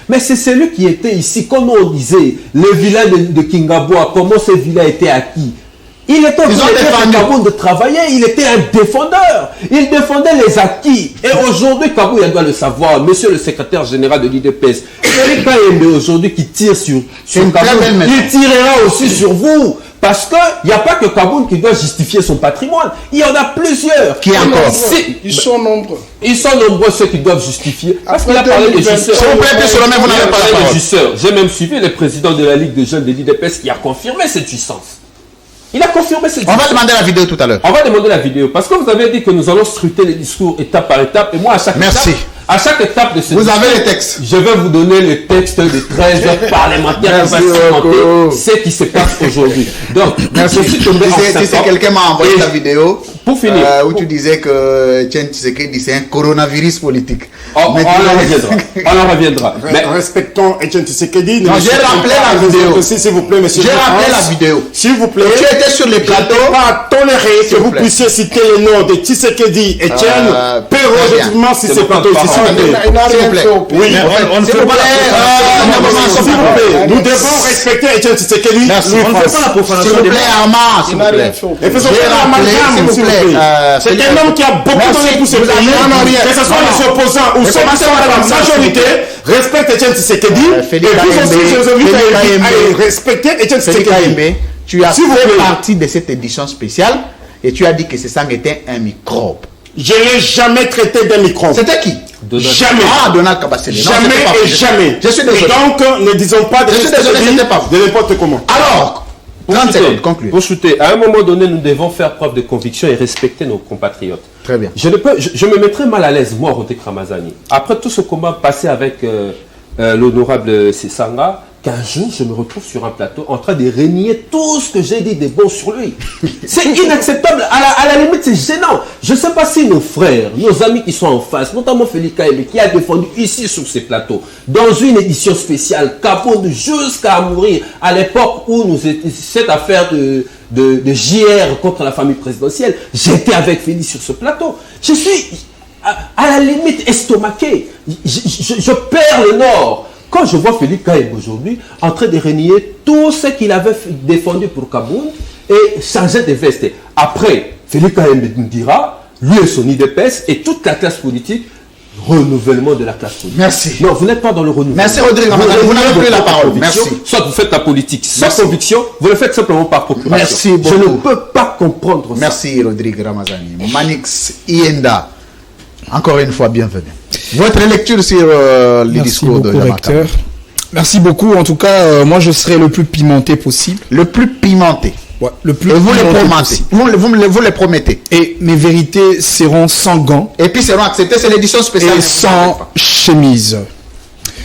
Speaker 6: Mais c'est celui qui était ici, comme on disait, le village de Kingaboa, comment ce village était acquis. Il était en Kabound de travailler, il était un défendeur. Il défendait les acquis. Et aujourd'hui, Kabound, il doit le savoir, monsieur le secrétaire général de l'IDPS, celui KMB aujourd'hui qui tire sur Kabound, il tirera aussi sur vous. Parce qu'il n'y a pas que Kabound qui doit justifier son patrimoine. Il y en a plusieurs.
Speaker 1: Qui encore?
Speaker 7: Ils sont nombreux.
Speaker 6: Ils sont nombreux ceux qui doivent justifier. Parce qu'il a parlé des jouisseurs.
Speaker 1: Vous n'avez pas
Speaker 6: parlé des jouisseurs. J'ai même suivi le président de la Ligue des jeunes de l'IDPS qui a confirmé cette jouissance. Il a confirmé cette
Speaker 1: On va demander la vidéo tout à l'heure.
Speaker 6: On va demander la vidéo. Parce que vous avez dit que nous allons scruter les discours étape par étape. Et moi, à chaque étape de ce
Speaker 1: Vous avez les textes.
Speaker 6: Je vais vous donner les textes des 13 parlementaires qui vont commenter ce qui se passe aujourd'hui. Donc,
Speaker 1: merci. Si quelqu'un m'a envoyé la vidéo,
Speaker 6: pour finir,
Speaker 1: où tu disais que Tshisekedi c'est un coronavirus politique.
Speaker 6: On en reviendra.
Speaker 7: Mais respectons Etienne Tshisekedi.
Speaker 1: J'ai rappelé la vidéo.
Speaker 7: S'il vous plaît, monsieur.
Speaker 1: J'ai rappelé la vidéo.
Speaker 7: S'il vous plaît.
Speaker 1: Tu étais sur les plateaux.
Speaker 7: Je ne peux pas tolérer que vous puissiez citer le nom de Tshisekedi Etienne pérodiquement si c'est plateau.
Speaker 1: S'il vous plaît.
Speaker 7: Oui, on ne fait pas la nous devons respecter Etienne Tshisekedi.
Speaker 4: On ne fait pas la profanation.
Speaker 1: S'il vous plaît, Armand, s'il vous plaît.
Speaker 7: Et faisons pas l'amalgame, s'il vous plaît. C'est un homme qui a beaucoup donné pour ce pays. Que ce soit les opposants ou ceux qui sont dans la majorité, respecte Etienne Tshisekedi. Et vous aussi, je vous invite à respecter Etienne Tshisekedi.
Speaker 1: Tu as fait partie de cette édition spéciale et tu as dit que ce sang était un microbe.
Speaker 7: Je n'ai jamais traité d'un microbe.
Speaker 1: C'était qui?
Speaker 7: Jamais.
Speaker 1: Ah, Donald Kabasele.
Speaker 7: Jamais et jamais.
Speaker 1: Je suis désolé.
Speaker 7: Et donc, ne disons pas de
Speaker 1: n'importe
Speaker 7: comment.
Speaker 1: Alors,
Speaker 6: pour shooter, à un moment donné, nous devons faire preuve de conviction et respecter nos compatriotes.
Speaker 1: Très bien.
Speaker 6: Je me mettrais mal à l'aise, moi, Rodrigue Ramazani. Après tout ce combat passé avec l'honorable Sessanga, qu'un jour, je me retrouve sur un plateau en train de renier tout ce que j'ai dit de bon sur lui. C'est inacceptable. À la limite, c'est gênant. Je ne sais pas si nos frères, nos amis qui sont en face, notamment Félix Kaembe, qui a défendu ici sur ces plateaux, dans une édition spéciale, Capone jusqu'à mourir, à l'époque où cette affaire de JR contre la famille présidentielle, j'étais avec Félix sur ce plateau. Je suis à la limite estomaqué. Je perds le nord. Quand je vois Félix Kaembe aujourd'hui en train de renier tout ce qu'il avait défendu pour Kaboun et changer de veste. Après, Félix Kaembe nous dira, lui et son IDPS et toute la classe politique, renouvellement de la classe politique.
Speaker 1: Merci.
Speaker 6: Non, vous n'êtes pas dans le renouvellement.
Speaker 1: Merci Rodrigue. Vous n'avez plus la parole. Merci.
Speaker 6: Soit vous faites la politique sans conviction, vous le faites simplement par procuration.
Speaker 1: Merci beaucoup.
Speaker 6: Je ne peux pas comprendre ça.
Speaker 1: Merci Rodrigue Ramazani. Manix Ienda. Encore une fois, bienvenue. Votre lecture sur le discours de Jamata.
Speaker 5: Merci beaucoup. En tout cas, moi, je serai le plus pimenté possible.
Speaker 1: Le plus pimenté.
Speaker 5: Ouais, le plus
Speaker 1: et vous
Speaker 5: pimenté
Speaker 1: les promettez.
Speaker 5: Possible.
Speaker 1: Vous les promettez.
Speaker 5: Et mes vérités seront sans gants.
Speaker 1: Et puis seront acceptées. C'est l'édition spéciale.
Speaker 5: Et sans chemise.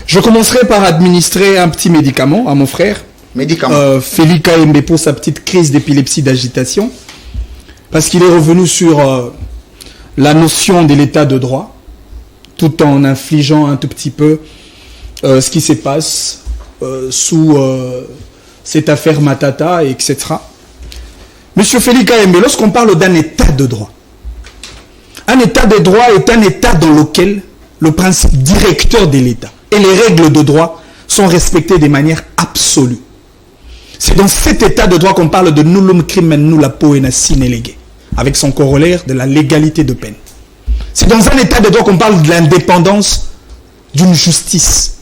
Speaker 5: Je commencerai par administrer un petit médicament à mon frère.
Speaker 1: Médicament.
Speaker 5: Félix Kaembe pour sa petite crise d'épilepsie d'agitation. Parce qu'il est revenu sur la notion de l'état de droit, tout en infligeant un tout petit peu ce qui se passe sous cette affaire Matata, etc. Monsieur Félix Kaembe, lorsqu'on parle d'un état de droit, un état de droit est un état dans lequel le principe directeur de l'état et les règles de droit sont respectées de manière absolue. C'est dans cet état de droit qu'on parle de nullum crimen nulla poena sine lege, avec son corollaire de la légalité de peine. C'est dans un état de droit qu'on parle de l'indépendance d'une justice.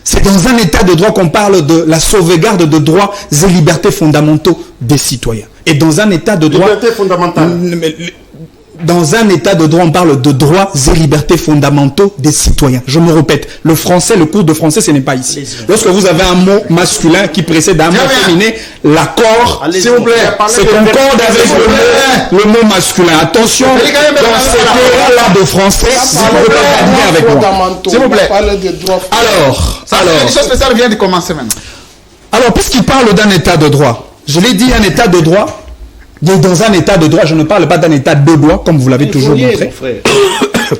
Speaker 5: C'est dans un état de droit qu'on parle de la sauvegarde de droits et libertés fondamentaux des citoyens. Et dans un état de droit...
Speaker 7: Liberté fondamentale.
Speaker 5: Dans un état de droit, on parle de droits et libertés fondamentaux des citoyens. Je me répète, le français, le cours de français, ce n'est pas ici. Lorsque vous avez un mot masculin qui précède un mot féminin, l'accord, s'il vous plaît, c'est concorde avec le mot masculin. Attention, dans cette état-là de français, vous ne pouvez pas bien avec moi.
Speaker 1: S'il vous plaît.
Speaker 5: Alors,
Speaker 1: l'édition spéciale vient de commencer maintenant.
Speaker 5: Alors, puisqu'il parle d'un état de droit, je l'ai dit, un état de droit. Dans un état de droit, je ne parle pas d'un état de droit, comme vous l'avez toujours montré.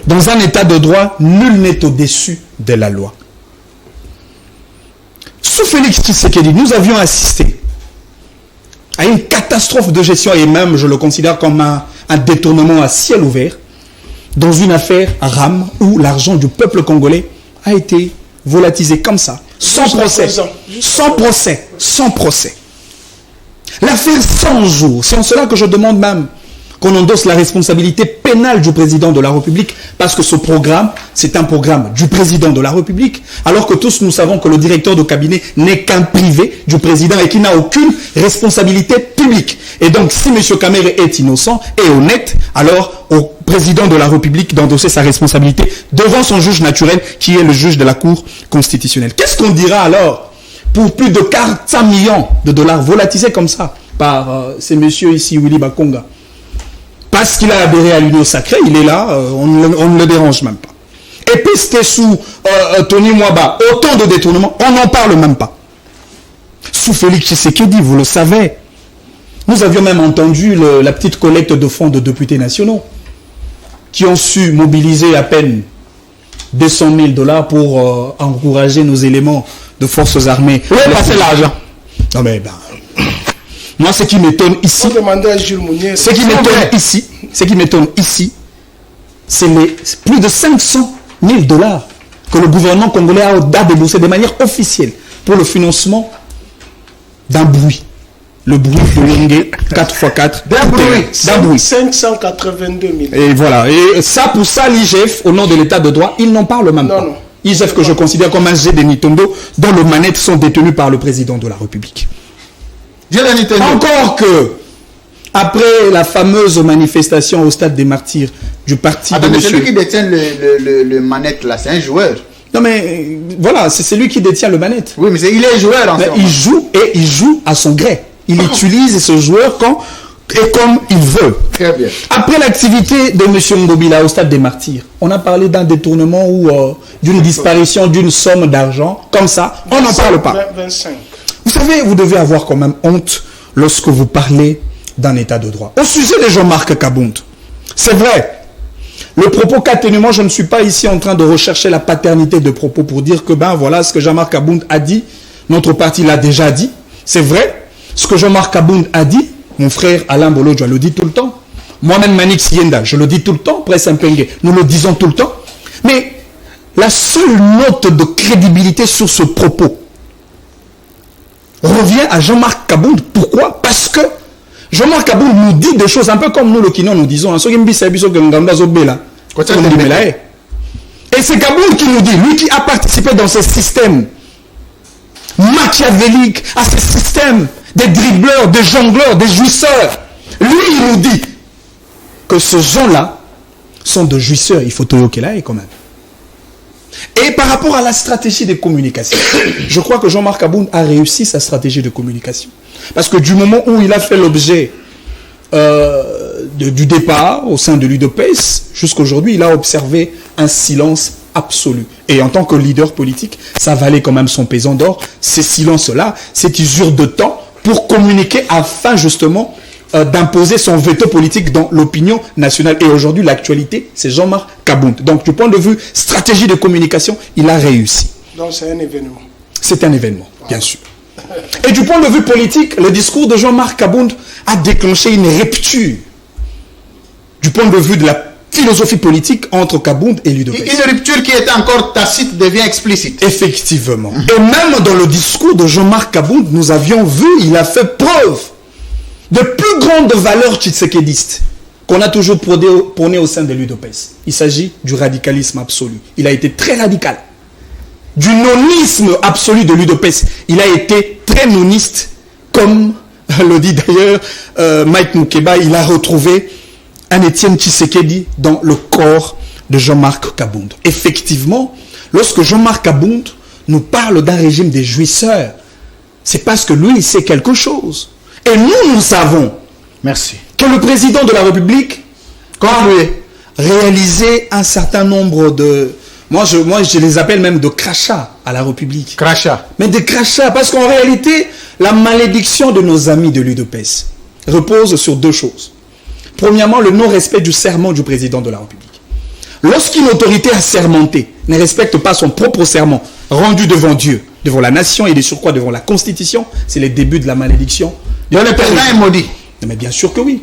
Speaker 5: Dans un état de droit, nul n'est au-dessus de la loi. Sous Félix Tshisekedi, nous avions assisté à une catastrophe de gestion, et même, je le considère comme un détournement à ciel ouvert, dans une affaire RAM où l'argent du peuple congolais a été volatilisé comme ça, sans procès. Sans procès. L'affaire 100 jours, c'est en cela que je demande même qu'on endosse la responsabilité pénale du président de la République, parce que ce programme, c'est un programme du président de la République, alors que tous nous savons que le directeur de cabinet n'est qu'un privé du président et qui n'a aucune responsabilité publique. Et donc, si M. Kamere est innocent et honnête, alors au président de la République d'endosser sa responsabilité devant son juge naturel, qui est le juge de la Cour constitutionnelle. Qu'est-ce qu'on dira alors pour plus de 400 millions de dollars volatilisés comme ça par ces messieurs ici, Willy Bakonga, parce qu'il a adhéré à l'Union sacrée, il est là, on ne le dérange même pas. Et puis c'était sous Tony Mwaba, autant de détournements, on n'en parle même pas. Sous Félix Tshisekedi, vous le savez, nous avions même entendu la petite collecte de fonds de députés nationaux qui ont su mobiliser à peine $200 000 pour encourager nos éléments de forces armées.
Speaker 1: Où est passé l'argent?
Speaker 5: Non mais moi ce qui m'étonne ici, ce qui m'étonne ici, c'est les plus de $500 000 que le gouvernement congolais a déboursé de manière officielle pour le financement d'un bruit. Le bruit de Lingé 4x4.
Speaker 7: D'un bruit. 582 000.
Speaker 5: Et voilà. Et ça, pour ça, l'IGF, au nom de l'état de droit, ils n'en parlent même pas. Non. IGF que je considère comme un jet de Nitondo, dont les manettes sont détenues par le président de la République. Encore que, après la fameuse manifestation au stade des Martyrs du parti de monsieur...
Speaker 1: Celui qui détient le manette là, c'est un joueur.
Speaker 5: Non mais, voilà, c'est lui qui détient le manette.
Speaker 1: Oui, mais il est joueur en ce moment.
Speaker 5: Il joue à son gré. Il utilise ce joueur quand et comme il veut.
Speaker 1: Très bien.
Speaker 5: Après l'activité de M. Ngobila au stade des Martyrs, on a parlé d'un détournement ou d'une disparition d'une somme d'argent. Comme ça, on n'en parle pas.
Speaker 7: 25.
Speaker 5: Vous savez, vous devez avoir quand même honte lorsque vous parlez d'un état de droit. Au sujet de Jean-Marc Kabound, c'est vrai. Le propos qu'a tenu, moi je ne suis pas ici en train de rechercher la paternité de propos pour dire que voilà ce que Jean-Marc Kabound a dit, notre parti l'a déjà dit. C'est vrai. Ce que Jean-Marc Kabound a dit, mon frère Alain Bolodjoa le dit tout le temps. Moi-même Manix Yenda, je le dis tout le temps. Presse Mpenge, nous le disons tout le temps. Mais la seule note de crédibilité sur ce propos revient à Jean-Marc Kabound. Pourquoi? Parce que Jean-Marc Kabound nous dit des choses un peu comme nous, le Kino, nous disons. Et c'est Kabound qui nous dit, lui qui a participé dans ce système machiavélique, à ce système des dribbleurs, des jongleurs, des jouisseurs. Lui, il nous dit que ces gens-là sont de jouisseurs. Il faut toyoker là quand même. Et par rapport à la stratégie de communication, je crois que Jean-Marc Kabound a réussi sa stratégie de communication. Parce que du moment où il a fait l'objet du départ au sein de l'UDPS, jusqu'à aujourd'hui, il a observé un silence absolu. Et en tant que leader politique, ça valait quand même son pesant d'or. Ces silences-là, cette usure de temps pour communiquer afin justement d'imposer son veto politique dans l'opinion nationale. Et aujourd'hui, l'actualité, c'est Jean-Marc Kabound. Donc, du point de vue stratégie de communication, il a réussi.
Speaker 7: Donc, c'est un événement.
Speaker 5: C'est un événement, bien sûr. Et du point de vue politique, le discours de Jean-Marc Kabound a déclenché une rupture du point de vue de la philosophie politique entre Kabound et l'UDPS.
Speaker 1: Une rupture qui était encore tacite devient explicite.
Speaker 5: Effectivement. Et même dans le discours de Jean-Marc Kabound, nous avions vu, il a fait preuve de plus grandes valeurs tshisekédistes qu'on a toujours prôné au sein de l'UDPS. Il s'agit du radicalisme absolu. Il a été très radical. Du nonisme absolu de l'UDPS. Il a été très noniste, comme le dit d'ailleurs Mike Mukeba. Il a retrouvé un Étienne Tshisekedi dans le corps de Jean-Marc Kabound. Effectivement, lorsque Jean-Marc Kabound nous parle d'un régime des jouisseurs, c'est parce que lui, il sait quelque chose. Et nous savons que le président de la République a réalisé un certain nombre de... Moi, je les appelle même de crachats à la République.
Speaker 1: Crachats.
Speaker 5: Mais des crachats, parce qu'en réalité, la malédiction de nos amis de l'UDPS repose sur deux choses. Premièrement, le non-respect du serment du président de la République. Lorsqu'une autorité assermentée ne respecte pas son propre serment, rendu devant Dieu, devant la nation et de surcroît devant la Constitution, c'est le début de la malédiction.
Speaker 1: Donc le président est maudit.
Speaker 5: Mais bien sûr que oui.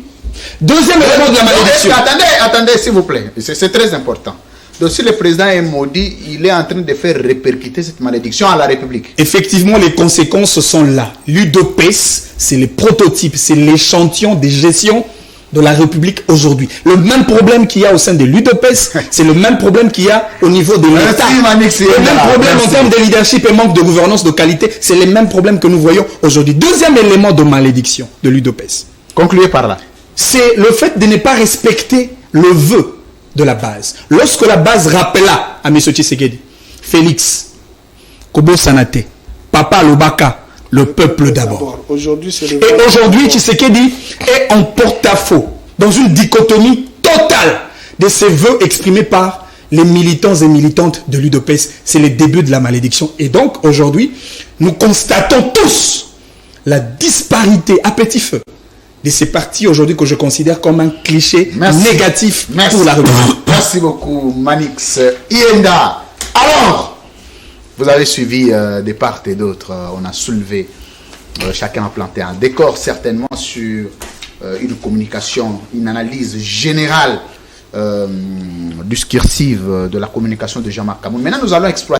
Speaker 5: Deuxième élément de la malédiction.
Speaker 1: Attendez, s'il vous plaît. C'est très important. Donc si le président est maudit, il est en train de faire répercuter cette malédiction à la République. Effectivement, les conséquences sont là. L'UDPS, c'est le prototype, c'est l'échantillon de gestion de la République aujourd'hui. Le même problème qu'il y a au sein de l'UDPS, c'est le même problème qu'il y a au niveau de l'État. Le même problème en termes de leadership et manque de gouvernance de qualité, c'est les mêmes problèmes que nous voyons aujourd'hui. Deuxième élément de malédiction de l'UDPS. Concluez par là. C'est le fait de ne pas respecter le vœu de la base. Lorsque la base rappela à M. Tshisekedi, Félix, Kobo Sanate, Papa Lobaka,
Speaker 5: Le peuple d'abord.
Speaker 7: Aujourd'hui, c'est le...
Speaker 5: Et aujourd'hui, Tshisekedi est en porte-à-faux, dans une dichotomie totale de ces vœux exprimés par les militants et militantes de l'UDPS. C'est le début de la malédiction. Et donc, aujourd'hui, nous constatons tous la disparité à petit feu de ces partis aujourd'hui que je considère comme un cliché négatif pour la République.
Speaker 1: Merci beaucoup, Manix. Ienda. Alors, vous avez suivi de part et d'autre, on a soulevé, chacun a planté un décor certainement sur une communication, une analyse générale discursive de la communication de Jean-Marc Kamoun. Maintenant, nous allons exploiter